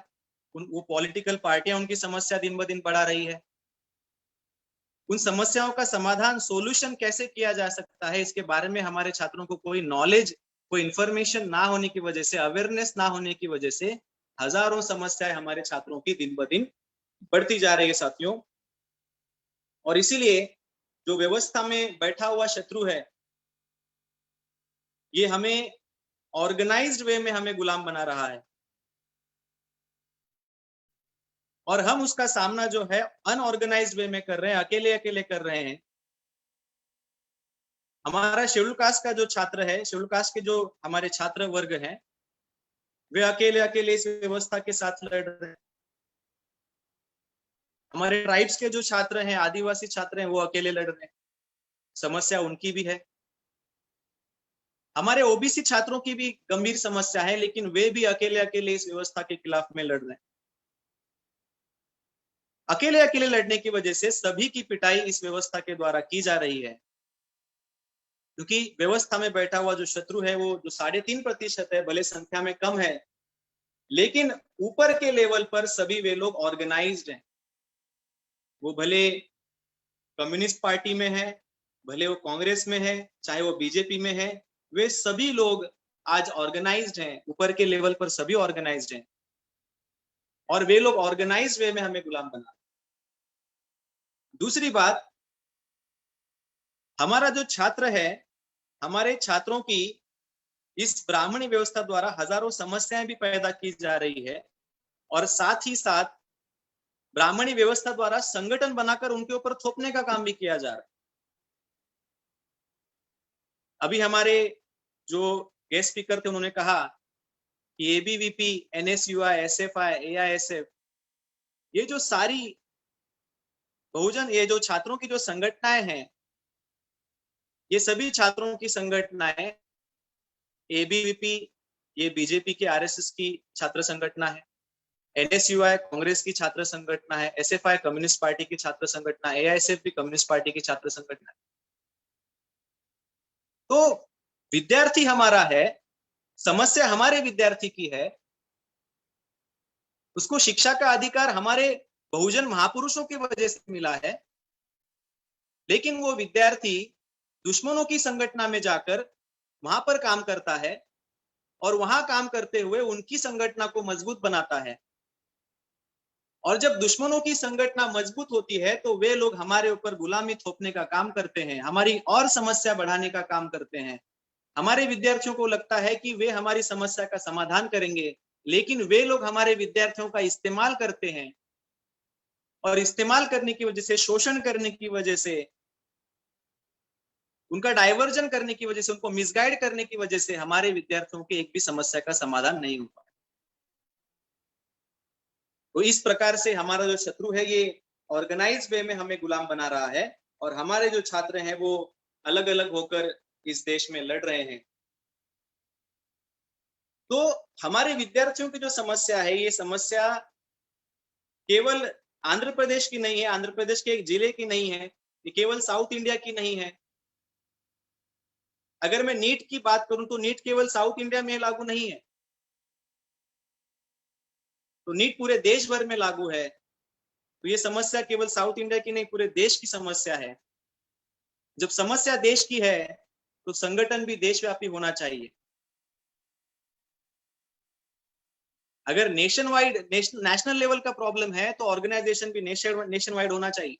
वो पॉलिटिकल पार्टियां उनकी समस्या दिन ब दिन बढ़ा रही है। उन समस्याओं का समाधान, सोल्यूशन कैसे किया जा सकता है, इसके बारे में हमारे छात्रों को कोई नॉलेज, कोई इंफॉर्मेशन ना होने की वजह से, अवेयरनेस ना होने की वजह से हजारों समस्याएं हमारे छात्रों की दिन ब दिन बढ़ती जा रही है साथियों। और इसीलिए जो व्यवस्था में बैठा हुआ शत्रु है, ये हमें ऑर्गेनाइज्ड वे में हमें गुलाम बना रहा है, और हम उसका सामना जो है अनऑर्गेनाइज्ड वे में कर रहे हैं, अकेले अकेले कर रहे हैं। हमारा शेड्यूल कास्ट का जो छात्र है, शेड्यूल कास्ट के जो हमारे छात्र वर्ग हैं, वे अकेले अकेले इस व्यवस्था के साथ लड़ रहे हैं। हमारे ट्राइब्स के जो छात्र हैं, आदिवासी छात्र हैं, वो अकेले लड़ रहे हैं, समस्या उनकी भी है। हमारे ओबीसी छात्रों की भी गंभीर समस्या है, लेकिन वे भी अकेले अकेले इस व्यवस्था के खिलाफ में लड़ रहे हैं। अकेले अकेले लड़ने की वजह से सभी की पिटाई इस व्यवस्था के द्वारा की जा रही है, क्योंकि व्यवस्था में बैठा हुआ जो शत्रु है, वो जो 3.5% है, भले संख्या में कम है, लेकिन ऊपर के लेवल पर सभी वे लोग ऑर्गेनाइज्ड हैं। वो भले कम्युनिस्ट पार्टी में है, भले वो कांग्रेस में है, चाहे वो बीजेपी में है, वे सभी लोग आज ऑर्गेनाइज्ड हैं, ऊपर के लेवल पर सभी ऑर्गेनाइज्ड हैं, और वे लोग ऑर्गेनाइज्ड वे में हमें गुलाम बना। दूसरी बात, हमारा जो छात्र है, हमारे छात्रों की इस ब्राह्मणी व्यवस्था द्वारा हजारों समस्याएं भी पैदा की जा रही है, और साथ ही साथ ब्राह्मणी व्यवस्था द्वारा संगठन बनाकर उनके ऊपर थोपने का काम भी किया जा रहा है। अभी हमारे जो गेस्ट स्पीकर थे, उन्होंने कहा कि एबीवीपी, एनएसयूआई, एसएफआई, एआईएसएफ, ये जो सारी बहुजन, ये जो छात्रों की जो संगठनाएं हैं, ये सभी छात्रों की संगठनाएं, एबीवीपी ये बीजेपी के आरएसएस की छात्र संगठना है, एनएसयूआई कांग्रेस की छात्र संगठना है, एसएफआई कम्युनिस्ट पार्टी की छात्र संगठना, एआईएसएफ भी कम्युनिस्ट पार्टी की छात्र संगठना है। तो विद्यार्थी हमारा है, समस्या हमारे विद्यार्थी की है, उसको शिक्षा का अधिकार हमारे बहुजन महापुरुषों की वजह से मिला है, लेकिन वो विद्यार्थी दुश्मनों की संगठना में जाकर वहां पर काम करता है, और वहां काम करते हुए उनकी संगठना को मजबूत बनाता है। और जब दुश्मनों की संगठना मजबूत होती है, तो वे लोग हमारे ऊपर गुलामी थोपने का काम करते हैं, हमारी और समस्या बढ़ाने का काम करते हैं। हमारे विद्यार्थियों को लगता है कि वे हमारी समस्या का समाधान करेंगे, लेकिन वे लोग हमारे विद्यार्थियों का इस्तेमाल करते हैं, और इस्तेमाल करने की वजह से, शोषण करने की वजह से, उनका डाइवर्जन करने की वजह से, उनको मिसगाइड करने की वजह से हमारे विद्यार्थियों की एक भी समस्या का समाधान नहीं हो पाया। तो इस प्रकार से हमारा जो शत्रु है, ये ऑर्गेनाइज वे में हमें गुलाम बना रहा है, और हमारे जो छात्र हैं वो अलग अलग होकर इस देश में लड़ रहे हैं। तो हमारे विद्यार्थियों की जो समस्या है, ये समस्या केवल आंध्र प्रदेश की नहीं है, आंध्र प्रदेश के एक जिले की नहीं है, ये केवल साउथ इंडिया की नहीं है। अगर मैं नीट की बात करूं, तो नीट केवल साउथ इंडिया में लागू नहीं है, तो नीट पूरे देश भर में लागू है। तो ये समस्या केवल साउथ इंडिया की नहीं, पूरे देश की समस्या है। जब समस्या देश की है, तो संगठन भी देशव्यापी होना चाहिए। अगर नेशनल लेवल का प्रॉब्लम है, तो ऑर्गेनाइजेशन भी नेशन वाइड होना चाहिए।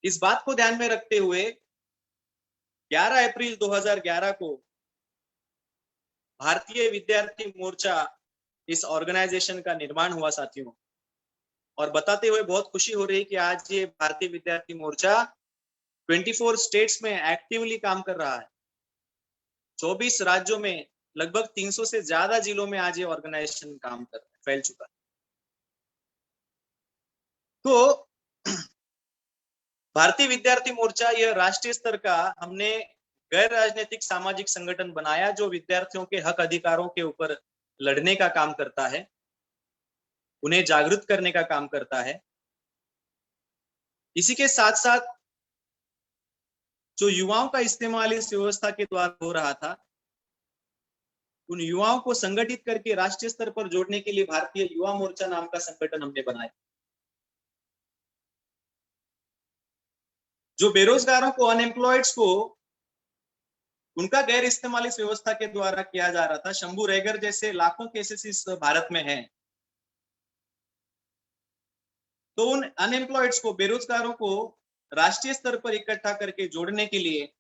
इस बात को ध्यान में रखते हुए 11 अप्रैल 2011 को भारतीय विद्यार्थी मोर्चा, इस ऑर्गेनाइजेशन का निर्माण हुआ साथियों, और बताते हुए बहुत खुशी हो रही है कि आज ये भारतीय विद्यार्थी मोर्चा 24 स्टेट्स में एक्टिवली काम कर रहा है। 24 राज्यों में लगभग 300 से ज्यादा जिलों में आज ये ऑर्गेनाइजेशन काम कर रहा है, फैल चुका है। तो भारतीय विद्यार्थी मोर्चा यह राष्ट्रीय स्तर का हमने गैर राजनीतिक सामाजिक संगठन बनाया, जो विद्यार्थियों के हक अधिकारों के ऊपर लड़ने का काम करता है, उन्हें जागरूक करने का काम करता है। इसी के साथ साथ जो युवाओं का इस्तेमाल इस व्यवस्था के द्वारा हो रहा था, उन युवाओं को संगठित करके राष्ट्रीय स्तर पर जोड़ने के लिए भारतीय युवा मोर्चा नाम का संगठन हमने बनाया। जो बेरोजगारों को, अनएम्प्लॉयड्स को, उनका गैर इस्तेमाल इस व्यवस्था के द्वारा किया जा रहा था। शंभू रेगर जैसे लाखों केसेस इस भारत में हैं। तो उन अनएम्प्लॉयड्स को, बेरोजगारों को राष्ट्रीय स्तर पर इकट्ठा करके जोड़ने के लिए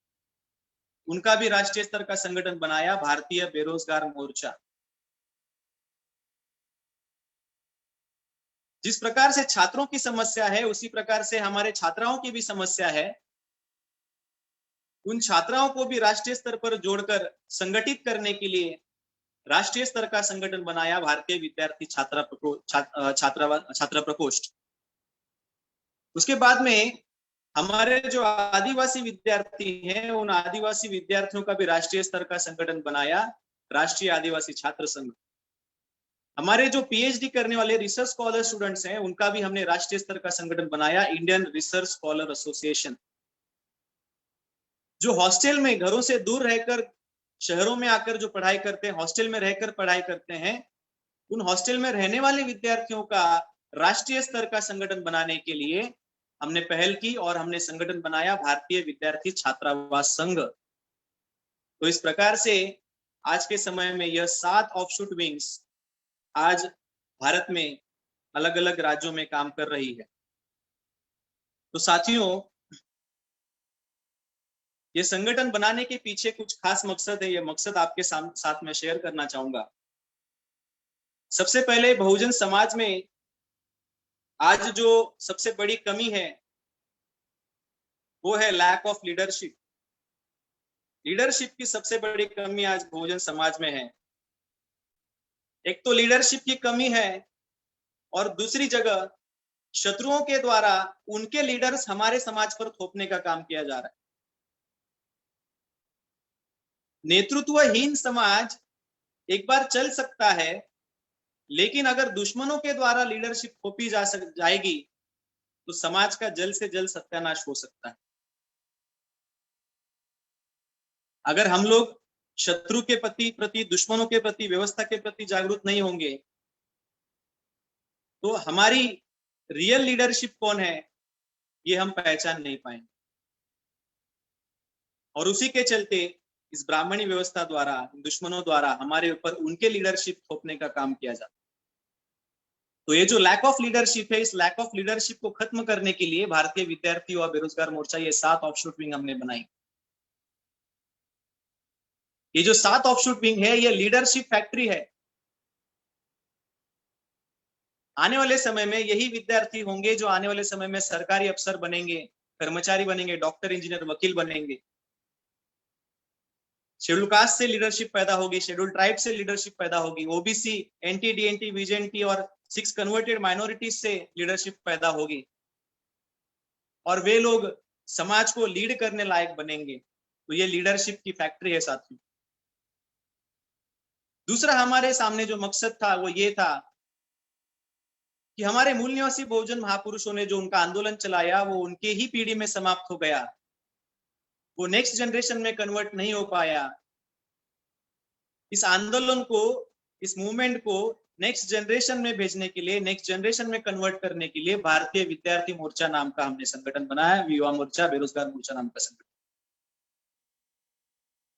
उनका भी राष्ट्रीय स्तर का संगठन बनाया, भारतीय बेरोजगार मोर्चा। जिस प्रकार से छात्रों की समस्या है, उसी प्रकार से हमारे छात्राओं की भी समस्या है। उन छात्राओं को भी राष्ट्रीय स्तर पर जोड़कर संगठित करने के लिए राष्ट्रीय स्तर का संगठन बनाया, भारतीय विद्यार्थी छात्रा प्रकोष्ठ। उसके बाद में हमारे जो आदिवासी विद्यार्थी हैं, उन आदिवासी विद्यार्थियों का भी राष्ट्रीय स्तर का संगठन बनाया, राष्ट्रीय आदिवासी छात्र संघ। हमारे जो पीएचडी करने वाले रिसर्च स्कॉलर स्टूडेंट्स हैं, उनका भी हमने राष्ट्रीय स्तर का संगठन बनाया, इंडियन रिसर्च स्कॉलर एसोसिएशन। जो हॉस्टल में, घरों से दूर रहकर शहरों में आकर जो पढ़ाई करते हैं, हॉस्टल में रहकर पढ़ाई करते हैं, उन हॉस्टल में रहने वाले विद्यार्थियों का राष्ट्रीय स्तर का संगठन बनाने के लिए हमने पहल की और हमने संगठन बनाया, भारतीय विद्यार्थी छात्रावास संघ। तो इस प्रकार से आज के समय में यह 7 ऑफशूट विंग्स आज भारत में अलग अलग राज्यों में काम कर रही है। तो साथियों, ये संगठन बनाने के पीछे कुछ खास मकसद है, ये मकसद आपके साथ में शेयर करना चाहूंगा। सबसे पहले बहुजन समाज में आज जो सबसे बड़ी कमी है वो है लैक ऑफ लीडरशिप। लीडरशिप की सबसे बड़ी कमी आज बहुजन समाज में है। एक तो लीडरशिप की कमी है और दूसरी जगह शत्रुओं के द्वारा उनके लीडर्स हमारे समाज पर थोपने का काम किया जा रहा है। नेतृत्वहीन समाज एक बार चल सकता है, लेकिन अगर दुश्मनों के द्वारा लीडरशिप थोपी जाएगी तो समाज का जल्द से जल्द सत्यानाश हो सकता है। अगर हम लोग शत्रु के प्रति, दुश्मनों के प्रति, व्यवस्था के प्रति जागरूक नहीं होंगे तो हमारी रियल लीडरशिप कौन है ये हम पहचान नहीं पाएंगे। और उसी के चलते इस ब्राह्मणी व्यवस्था द्वारा, दुश्मनों द्वारा हमारे ऊपर उनके लीडरशिप थोपने का काम किया जाता है। तो ये जो लैक ऑफ लीडरशिप है, इस लैक ऑफ लीडरशिप को खत्म करने के लिए भारतीय विद्यार्थी और बेरोजगार मोर्चा ये 7 ऑफशूट विंग हमने बनाई। ये जो 7 ऑफशूट विंग है, ये लीडरशिप फैक्ट्री है। आने वाले समय में यही विद्यार्थी होंगे जो आने वाले समय में सरकारी अफसर बनेंगे, कर्मचारी बनेंगे, डॉक्टर, इंजीनियर, वकील बनेंगे। शेड्यूल कास्ट से लीडरशिप पैदा होगी, शेड्यूल ट्राइब से लीडरशिप पैदा होगी, ओबीसी, एनटी, डीएनटी, बीजेएनटी और 6 कन्वर्टेड माइनॉरिटीज से लीडरशिप पैदा होगी और वे लोग समाज को लीड करने लायक बनेंगे। तो ये लीडरशिप की फैक्ट्री है साथियों। दूसरा हमारे सामने जो मकसद था वो ये था कि हमारे मूल निवासी बहुजन महापुरुषों ने जो उनका आंदोलन चलाया वो उनके ही पीढ़ी में समाप्त हो गया, वो नेक्स्ट जनरेशन में कन्वर्ट नहीं हो पाया। इस आंदोलन को, इस मूवमेंट को नेक्स्ट जनरेशन में भेजने के लिए, नेक्स्ट जनरेशन में कन्वर्ट करने के लिए भारतीय विद्यार्थी मोर्चा नाम का हमने संगठन बनाया, युवा मोर्चा, बेरोजगार मोर्चा नाम का संगठन,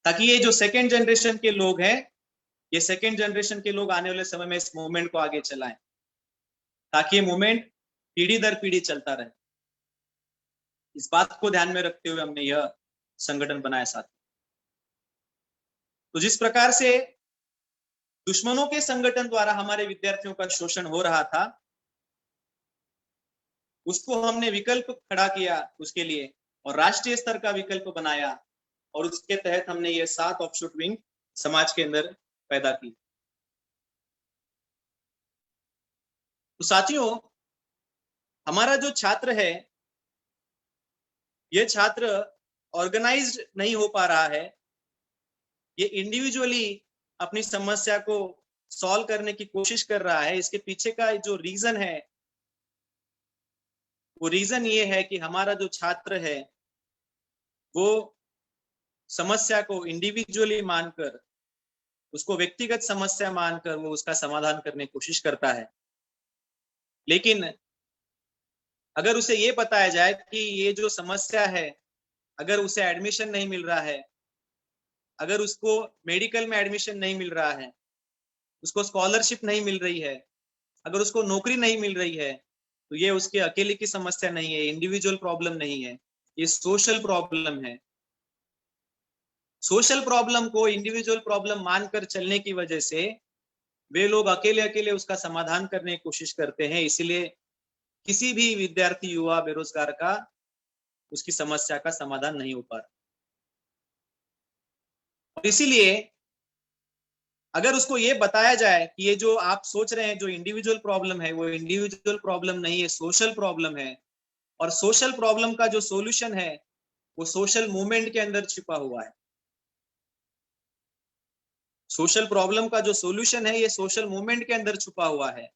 ताकि ये जो सेकेंड जनरेशन के लोग हैं, ये सेकेंड जनरेशन के लोग आने वाले समय में इस मूवमेंट को आगे चलाएं, ताकि ये मूवमेंट पीढ़ी दर पीढ़ी चलता रहे। इस बात को ध्यान में रखते हुए हमने यह संगठन बनाया साथ। तो जिस प्रकार से दुश्मनों के संगठन द्वारा हमारे विद्यार्थियों का शोषण हो रहा था, उसको हमने विकल्प खड़ा किया उसके लिए और राष्ट्रीय स्तर का विकल्प बनाया और उसके तहत हमने ये 7 ऑफशूट विंग समाज के अंदर पैदा की। तो साथियों, हमारा जो छात्र है, ये छात्र ऑर्गेनाइज्ड नहीं हो पा रहा है, ये इंडिविजुअली अपनी समस्या को सॉल्व करने की कोशिश कर रहा है। इसके पीछे का जो रीजन है वो रीजन ये है कि हमारा जो छात्र है वो समस्या को इंडिविजुअली मानकर, उसको व्यक्तिगत समस्या मानकर वो उसका समाधान करने की कोशिश करता है। लेकिन अगर उसे ये बताया जाए कि ये जो समस्या है, अगर उसे एडमिशन नहीं मिल रहा है, अगर उसको मेडिकल में एडमिशन नहीं मिल रहा है, उसको स्कॉलरशिप नहीं मिल रही है, अगर उसको नौकरी नहीं मिल रही है, तो ये उसके अकेले की समस्या नहीं है, इंडिविजुअल प्रॉब्लम नहीं है, ये सोशल प्रॉब्लम है। सोशल प्रॉब्लम को इंडिविजुअल प्रॉब्लम मानकर चलने की वजह से वे लोग अकेले अकेले उसका समाधान करने की कोशिश करते हैं। इसीलिए किसी भी विद्यार्थी, युवा, बेरोजगार का उसकी समस्या का समाधान नहीं हो पा रहा। और इसीलिए अगर उसको ये बताया जाए कि ये जो आप सोच रहे हैं जो इंडिविजुअल प्रॉब्लम है, वो इंडिविजुअल प्रॉब्लम नहीं है, सोशल प्रॉब्लम है, और सोशल प्रॉब्लम का जो सॉल्यूशन है वो सोशल मूवमेंट के अंदर छिपा हुआ है। सोशल प्रॉब्लम का जो सॉल्यूशन है ये सोशल मूवमेंट के अंदर छुपा हुआ है।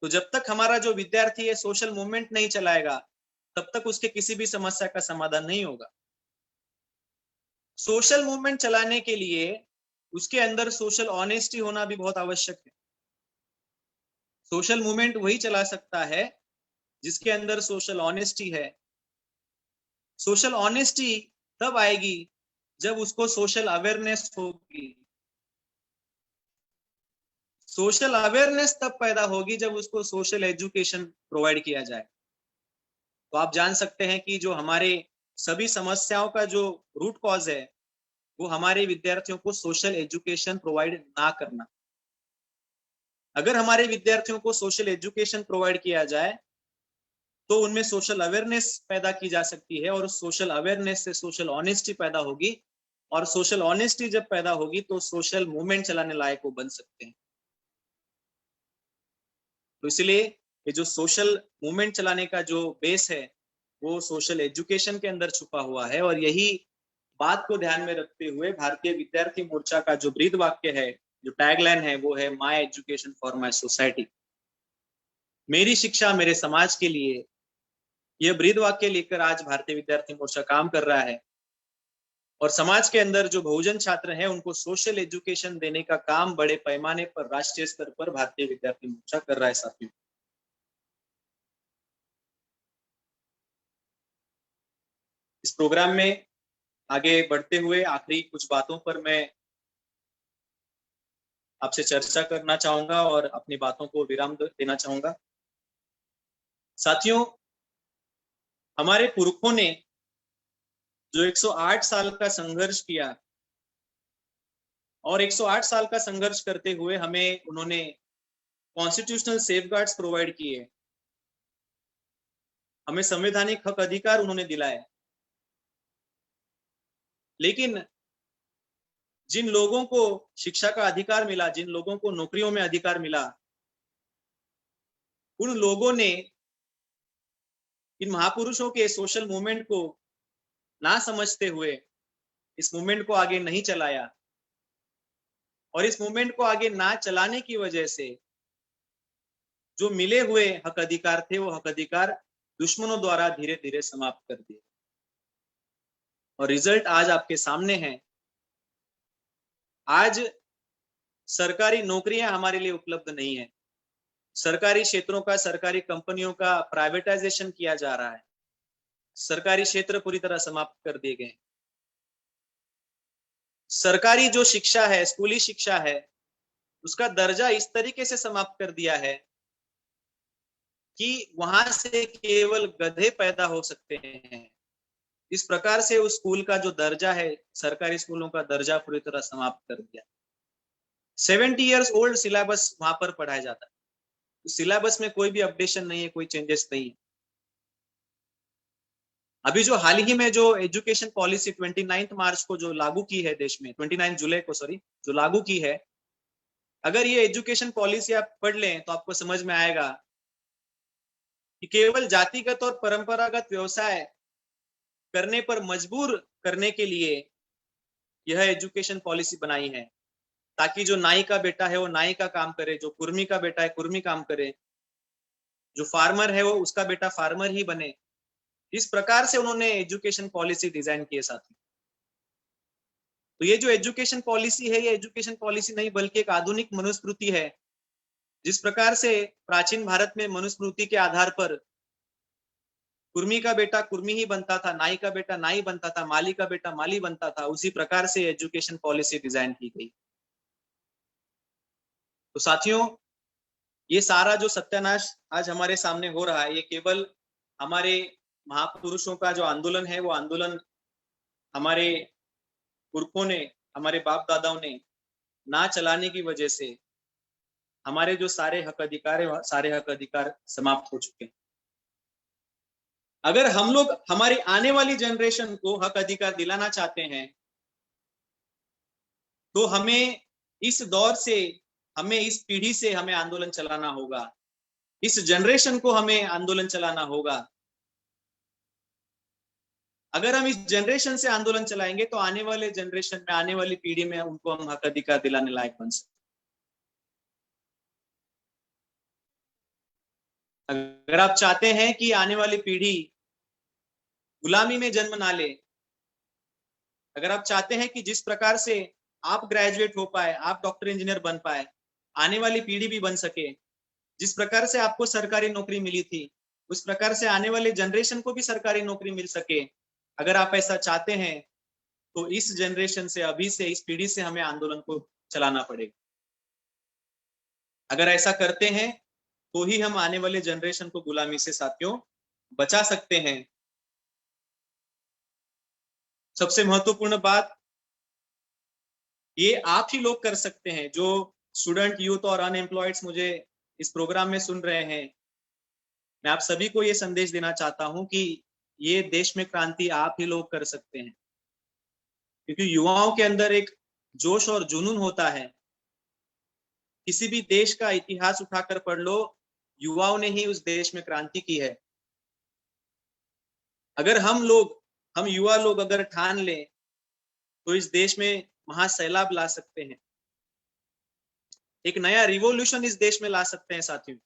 तो जब तक हमारा जो विद्यार्थी है सोशल मूवमेंट नहीं चलाएगा, तब तक उसके किसी भी समस्या का समाधान नहीं होगा। सोशल मूवमेंट चलाने के लिए उसके अंदर सोशल ऑनेस्टी होना भी बहुत आवश्यक है। सोशल मूवमेंट वही चला सकता है जिसके अंदर सोशल ऑनेस्टी है। सोशल ऑनेस्टी तब आएगी जब उसको सोशल अवेयरनेस होगी। सोशल अवेयरनेस तब पैदा होगी जब उसको सोशल एजुकेशन प्रोवाइड किया जाए। तो आप जान सकते हैं कि जो हमारे सभी समस्याओं का जो रूट कॉज है वो हमारे विद्यार्थियों को सोशल एजुकेशन प्रोवाइड ना करना। अगर हमारे विद्यार्थियों को सोशल एजुकेशन प्रोवाइड किया जाए तो उनमें सोशल अवेयरनेस पैदा की जा सकती है, और सोशल अवेयरनेस से सोशल ऑनेस्टी पैदा होगी, और सोशल ऑनेस्टी जब पैदा होगी तो सोशल मूवमेंट चलाने लायक वो बन सकते हैं। तो इसलिए ये जो सोशल मूवमेंट चलाने का जो बेस है वो सोशल एजुकेशन के अंदर छुपा हुआ है। और यही बात को ध्यान में रखते हुए भारतीय विद्यार्थी मोर्चा का जो ब्रीद वाक्य है, जो टैगलाइन है, वो है my education for my society. मेरी शिक्षा मेरे समाज के लिए, यह ब्रीद वाक्य लेकर आज भारतीय विद्यार्थी मोर्चा काम कर रहा है। और समाज के अंदर जो बहुजन छात्र हैं उनको सोशल एजुकेशन देने का काम बड़े पैमाने पर राष्ट्रीय स्तर पर भारतीय विद्यार्थी मोर्चा कर रहा है साथियों। इस प्रोग्राम में आगे बढ़ते हुए आखिरी कुछ बातों पर मैं आपसे चर्चा करना चाहूंगा और अपनी बातों को विराम देना चाहूंगा। साथियों, हमारे पुरखों ने जो 108 साल का संघर्ष किया, और 108 साल का संघर्ष करते हुए हमें उन्होंने कॉन्स्टिट्यूशनल सेफगार्ड्स प्रोवाइड किए, हमें संवैधानिक हक अधिकार उन्होंने दिलाए। लेकिन जिन लोगों को शिक्षा का अधिकार मिला, जिन लोगों को नौकरियों में अधिकार मिला, उन लोगों ने इन महापुरुषों के सोशल मूवमेंट को ना समझते हुए इस मूवमेंट को आगे नहीं चलाया, और इस मूवमेंट को आगे ना चलाने की वजह से जो मिले हुए हक अधिकार थे वो हक अधिकार दुश्मनों द्वारा धीरे धीरे समाप्त कर दिए। और रिजल्ट आज आपके सामने है। आज सरकारी नौकरियां हमारे लिए उपलब्ध नहीं है, सरकारी क्षेत्रों का, सरकारी कंपनियों का प्राइवेटाइजेशन किया जा रहा है, सरकारी क्षेत्र पूरी तरह समाप्त कर दिए गए। सरकारी जो शिक्षा है, स्कूली शिक्षा है, उसका दर्जा इस तरीके से समाप्त कर दिया है कि वहां से केवल गधे पैदा हो सकते हैं। इस प्रकार से उस स्कूल का जो दर्जा है, सरकारी स्कूलों का दर्जा पूरी तरह समाप्त कर दिया। 70 इयर्स ओल्ड सिलेबस वहां पर पढ़ाया जाता है। सिलेबस में कोई भी अपडेशन नहीं है, कोई चेंजेस नहीं है। अभी जो हाल ही में जो एजुकेशन पॉलिसी 29 मार्च को जो लागू की है देश में, 29 जुलाई को सॉरी, जो लागू की है, अगर ये एजुकेशन पॉलिसी आप पढ़ लें तो आपको समझ में आएगा कि केवल जातिगत और परंपरागत व्यवसाय करने पर मजबूर करने के लिए यह एजुकेशन पॉलिसी बनाई है, ताकि जो नाई का बेटा है वो नाई का काम करे, जो कुर्मी का बेटा है कुर्मी काम करे, जो फार्मर है वो उसका बेटा फार्मर ही बने। इस प्रकार से उन्होंने एजुकेशन पॉलिसी डिजाइन की है साथी। तो ये जो एजुकेशन पॉलिसी है, ये एजुकेशन पॉलिसी नहीं बल्कि एक आधुनिक मनुस्मृति है। जिस प्रकार से प्राचीन भारत में मनुस्मृति के आधार पर कुर्मी का बेटा कुर्मी ही बनता था, नाई का बेटा नाई बनता था, माली का बेटा माली बनता था, उसी प्रकार से एजुकेशन पॉलिसी डिजाइन की गई। तो साथियों, ये सारा जो सत्यानाश आज हमारे सामने हो रहा है, ये केवल हमारे महापुरुषों का जो आंदोलन है, वो आंदोलन हमारे पुरखों ने, हमारे बाप दादाओं ने ना चलाने की वजह से हमारे जो सारे हक अधिकार है, सारे हक अधिकार समाप्त हो चुके हैं। अगर हम लोग हमारी आने वाली जनरेशन को हक अधिकार दिलाना चाहते हैं, तो हमें इस दौर से, हमें इस पीढ़ी से हमें आंदोलन चलाना होगा, इस जनरेशन को हमें आंदोलन चलाना होगा। अगर हम इस जनरेशन से आंदोलन चलाएंगे तो आने वाले जनरेशन में, आने वाली पीढ़ी में उनको हम हक अधिकार दिलाने लायक बन सकते। अगर आप चाहते हैं कि आने वाली पीढ़ी गुलामी में जन्म ना ले, अगर आप चाहते हैं कि जिस प्रकार से आप ग्रेजुएट हो पाए, आप डॉक्टर इंजीनियर बन पाए, आने वाली पीढ़ी भी बन सके, जिस प्रकार से आपको सरकारी नौकरी मिली थी, उस प्रकार से आने वाले जनरेशन को भी सरकारी नौकरी मिल सके, अगर आप ऐसा चाहते हैं तो इस जनरेशन से, अभी से, इस पीढ़ी से हमें आंदोलन को चलाना पड़ेगा। अगर ऐसा करते हैं तो ही हम आने वाले जनरेशन को गुलामी से साथियों बचा सकते हैं। सबसे महत्वपूर्ण बात, ये आप ही लोग कर सकते हैं। जो स्टूडेंट, यूथ और अनएम्प्लॉयड्स मुझे इस प्रोग्राम में सुन रहे हैं, मैं आप सभी को ये संदेश देना चाहता हूं कि ये देश में क्रांति आप ही लोग कर सकते हैं, क्योंकि युवाओं के अंदर एक जोश और जुनून होता है। किसी भी देश का इतिहास उठाकर पढ़ लो, युवाओं ने ही उस देश में क्रांति की है। अगर हम युवा लोग अगर ठान लें तो इस देश में महासैलाब ला सकते हैं, एक नया रिवॉल्यूशन इस देश में ला सकते हैं साथियों।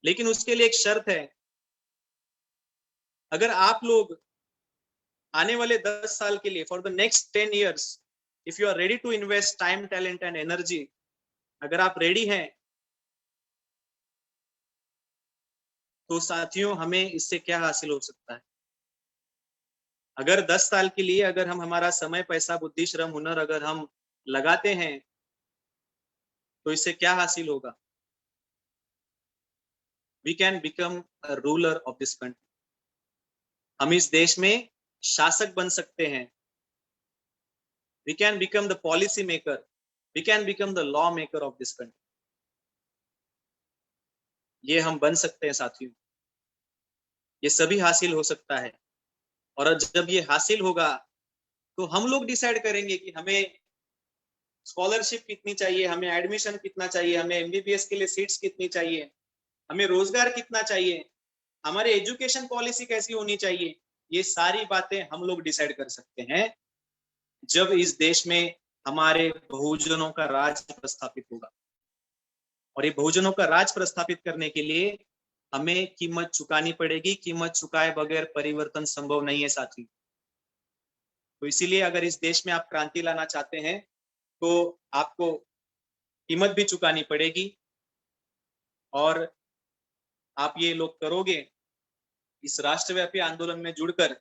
लेकिन उसके लिए एक शर्त है, अगर आप लोग आने वाले 10 साल के लिए, for the next 10 years, if you are ready to invest time, talent and energy, अगर आप रेडी हैं तो साथियों हमें इससे क्या हासिल हो सकता है। अगर 10 साल के लिए अगर हम हमारा समय, पैसा, बुद्धि, श्रम, हुनर अगर हम लगाते हैं तो इससे क्या हासिल होगा। We can become a ruler of this country. हम इस देश में शासक बन सकते हैं। We can become the policy maker, we can become the law maker of this country. ये हम बन सकते हैं साथियों, ये सभी हासिल हो सकता है। और जब ये हासिल होगा तो हम लोग डिसाइड करेंगे कि हमें स्कॉलरशिप कितनी चाहिए, हमें एडमिशन कितना चाहिए, हमें एमबीबीएस के लिए सीट्स कितनी चाहिए, हमें रोजगार कितना चाहिए, हमारी एजुकेशन पॉलिसी कैसी होनी चाहिए। ये सारी बातें हम लोग डिसाइड कर सकते हैं जब इस देश में हमारे बहुजनों का राज प्रस्थापित होगा। और ये बहुजनों का राज प्रस्थापित करने के लिए हमें कीमत चुकानी पड़ेगी। कीमत चुकाए बगैर परिवर्तन संभव नहीं है साथी। तो इसीलिए अगर इस देश में आप क्रांति लाना चाहते हैं तो आपको कीमत भी चुकानी पड़ेगी। और आप ये लोग करोगे, इस राष्ट्रव्यापी आंदोलन में जुड़कर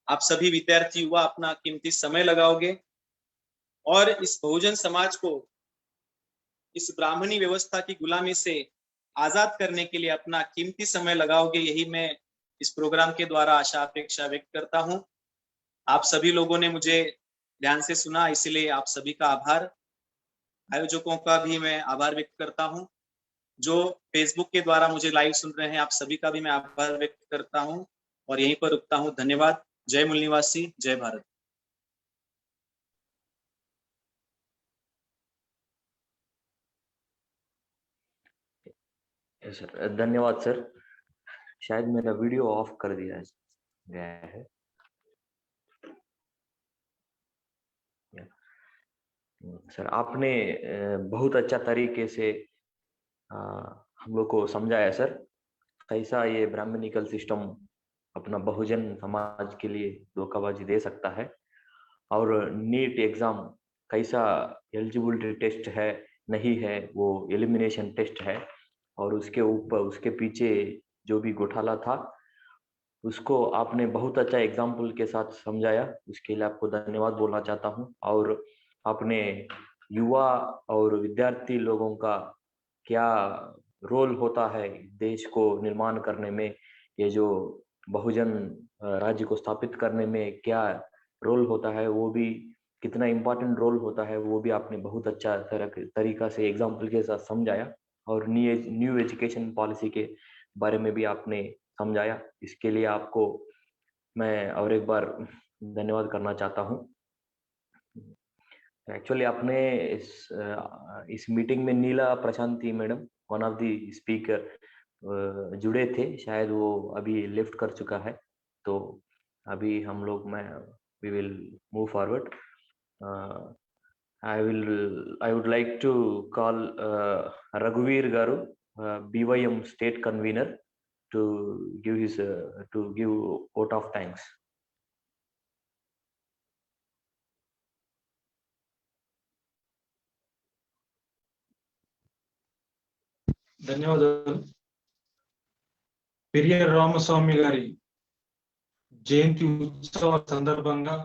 आप सभी विद्यार्थी युवा अपना कीमती समय लगाओगे और इस बहुजन समाज को इस ब्राह्मणी व्यवस्था की गुलामी से आजाद करने के लिए अपना कीमती समय लगाओगे। यही मैं इस प्रोग्राम के द्वारा आशा अपेक्षा व्यक्त करता हूं। आप सभी लोगों ने मुझे ध्यान से सुना, इसलिए आप सभी का आभार। आयोजकों का भी मैं आभार व्यक्त करता हूं। जो फेसबुक के द्वारा मुझे लाइव सुन रहे हैं, आप सभी का भी मैं आभार व्यक्त करता हूं और यहीं पर रुकता हूं। धन्यवाद। जय मूल निवासी, जय भारत। सर धन्यवाद सर। शायद मेरा वीडियो ऑफ कर दिया गया है। सर आपने बहुत अच्छा तरीके से हम लोग को समझाया सर, कैसा ये ब्राह्मणिकल सिस्टम अपना बहुजन समाज के लिए धोखाबाजी दे सकता है और नीट एग्जाम कैसा एलिजिबिलिटी टेस्ट है नहीं है, वो एलिमिनेशन टेस्ट है और उसके ऊपर उसके पीछे जो भी घोटाला था उसको आपने बहुत अच्छा एग्जाम्पल के साथ समझाया। उसके लिए आपको धन्यवाद बोलना चाहता हूँ। और आपने युवा और विद्यार्थी लोगों का क्या रोल होता है देश को निर्माण करने में, ये जो बहुजन राज्य को स्थापित करने में क्या रोल होता है, वो भी कितना इम्पोर्टेंट रोल होता है, वो भी आपने बहुत अच्छा तरीका से एग्जाम्पल के साथ समझाया। और न्यू एजुकेशन पॉलिसी के बारे में भी आपने समझाया। इसके लिए आपको मैं और एक बार धन्यवाद करना चाहता हूँ। एक्चुअली आपने इस मीटिंग में Neela Prashanti madam, one of the speaker जुड़े थे, शायद वो अभी लिफ्ट कर चुका है, तो अभी हम लोग we will move forward. I would like to call Raghuveer Garu, BYM state convener, to give vote of thanks. ధన్యవాదాలు. పెరియర్ రామస్వామి గారి జయంతి ఉత్సవ సందర్భంగా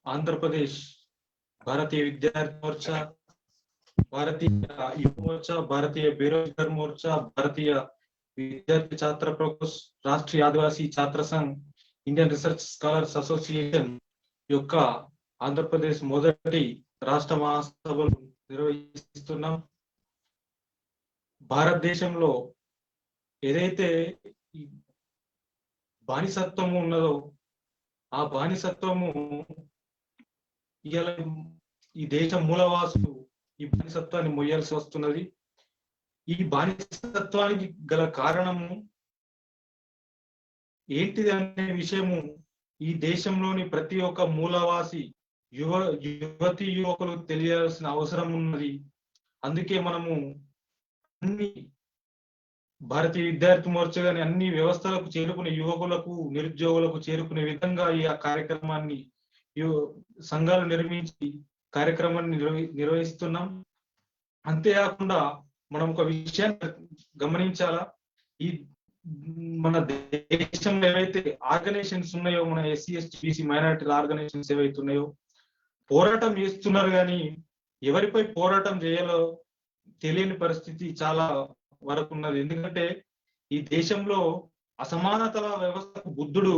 ఆంధ్రప్రదేశ్ భారతీయ విద్యార్థి మోర్చా, భారతీయ యువ మోర్చా, భారతీయ బేరోజ్గార్ మోర్చా, భారతీయ విద్యార్థి ఛాత్ర ప్రకోస్, Rashtriya Adivasi Chhatra Sangh, Indian research scholars association యొక్క ఆంధ్రప్రదేశ్ మొదటి రాష్ట్ర మహాసభలు నిర్వహిస్తున్నాం. భారతదేశంలో ఏదైతే బానిసత్వము ఉన్నదో ఆ బానిసత్వము ఇలా ఈ దేశ మూలవాసులు ఈ బానిసత్వాన్ని మొయ్యాల్సి వస్తున్నది. ఈ బానిసత్వానికి గల కారణము ఏంటిది అనే విషయము ఈ దేశంలోని ప్రతి ఒక్క మూలవాసి యువతి యువకులు తెలియాల్సిన అవసరం ఉన్నది. అందుకే మనము అన్ని భారతీయ విద్యార్థి మోర్చా గాని అన్ని వ్యవస్థలకు చేరుకునే యువకులకు, నిరుద్యోగులకు చేరుకునే విధంగా ఈ కార్యక్రమాన్ని సంఘాలు నిర్మించి కార్యక్రమాన్ని నిర్వహిస్తున్నాం. అంతేకాకుండా మనం ఒక విషయాన్ని గమనించాలా, ఈ మన దేశంలో ఏవైతే ఆర్గనైజేషన్స్ ఉన్నాయో, మన SC ST BC minority organisations ఏవైతే ఉన్నాయో పోరాటం చేస్తున్నారు, కానీ ఎవరిపై పోరాటం చేయాలో తెలియని పరిస్థితి చాలా వరకు ఉన్నది. ఎందుకంటే ఈ దేశంలో అసమానతల వ్యవస్థకు బుద్ధుడు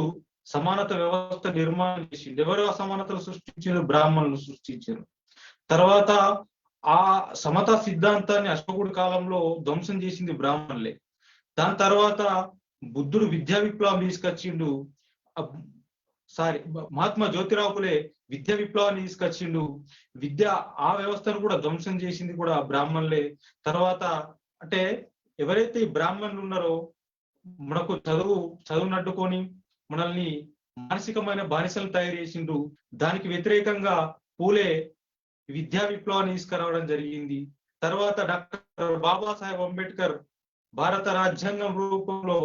సమానత వ్యవస్థ నిర్మాణం చేసింది. ఎవరు అసమానతలు సృష్టించారు? బ్రాహ్మణులు సృష్టించారు. తర్వాత ఆ సమతా సిద్ధాంతాన్ని అశోకుడి కాలంలో ధ్వంసం చేసింది బ్రాహ్మణులే. దాని తర్వాత బుద్ధుడు విద్యా విప్లవం తీసుకొచ్చిండు. మహాత్మా జ్యోతిరావు ఫులే విద్యా విప్లవాన్ని తీసుకొచ్చిండు. ఆ వ్యవస్థను కూడా ధ్వంసం చేసింది కూడా బ్రాహ్మణులే. తర్వాత అంటే ఎవరైతే ఈ బ్రాహ్మణులు ఉన్నారో మనకు చదువునడ్డుకొని మనల్ని మానసికమైన బానిసలు తయారు చేసిండు. దానికి వ్యతిరేకంగా పూలే విద్యా విప్లవాన్ని తీసుకురావడం జరిగింది. తర్వాత డాక్టర్ బాబాసాహెబ్ అంబేద్కర్ భారత రాజ్యాంగం రూపంలో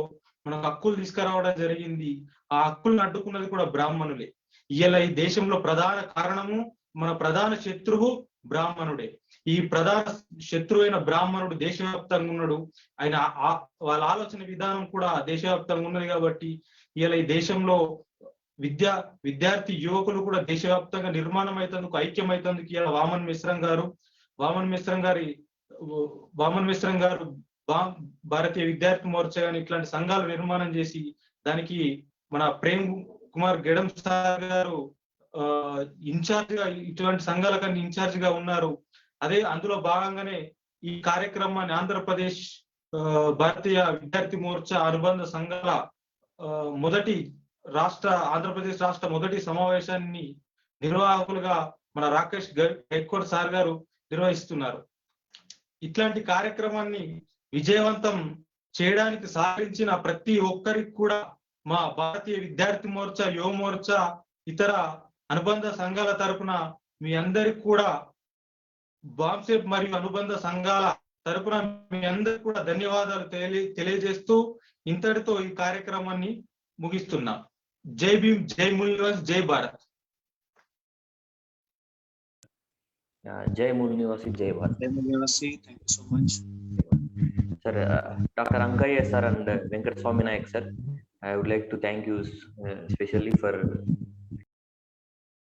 మనకు హక్కులు తీసుకురావడం జరిగింది. ఆ హక్కులను అడ్డుకున్నది కూడా బ్రాహ్మణులే. ఇలా ఈ దేశంలో ప్రధాన కారణము మన ప్రధాన శత్రువు బ్రాహ్మణుడే. ఈ ప్రధాన శత్రువైన బ్రాహ్మణుడు దేశవ్యాప్తంగా ఉన్నాడు. ఆయన వాళ్ళ ఆలోచన విధానం కూడా దేశవ్యాప్తంగా ఉన్నది. కాబట్టి ఇలా ఈ దేశంలో విద్యార్థి యువకులు కూడా దేశవ్యాప్తంగా నిర్మాణం అయితందుకు, ఐక్యమైతందుకు ఇలా వామన్ మిశ్రం గారు భారతీయ విద్యార్థి మోర్చా గాని ఇట్లాంటి సంఘాలు నిర్మాణం చేసి దానికి మన ప్రేమ్ కుమార్ గెడం సార్ గారు ఇన్ఛార్జ్ గా, ఇటువంటి సంఘాలకన్నా ఇన్ఛార్జ్ గా ఉన్నారు. అందులో భాగంగానే ఈ కార్యక్రమాన్ని ఆంధ్రప్రదేశ్ భారతీయ విద్యార్థి మోర్చా అనుబంధ సంఘాల ఆంధ్రప్రదేశ్ రాష్ట్ర మొదటి సమావేశాన్ని నిర్వాహకులుగా మన రాకేష్ గైక్వాడ్ సార్ గారు నిర్వహిస్తున్నారు. ఇట్లాంటి కార్యక్రమాన్ని విజయవంతం చేయడానికి సహకరించిన ప్రతి ఒక్కరికి కూడా మా భారతీయ విద్యార్థి మోర్చా, యువ మోర్చా, ఇతర అనుబంధ సంఘాల తరపున మీ అందరికి కూడా బాంసెప్ మరియు అనుబంధ సంఘాల తరపున మీ అందరికి కూడా ధన్యవాదాలు తెలియజేస్తూ ఇంతటితో ఈ కార్యక్రమాన్ని ముగిస్తున్నా. జై భీమ్, జై మూల్ నివాసి, జై భారత్. జై మూల్ నివాసి, జై భారత్. జై మూల్ నివాసి, thank you so much. Sir, Dr. Ankaya sir and Venkat Swaminayek sir, I would like to thank you especially for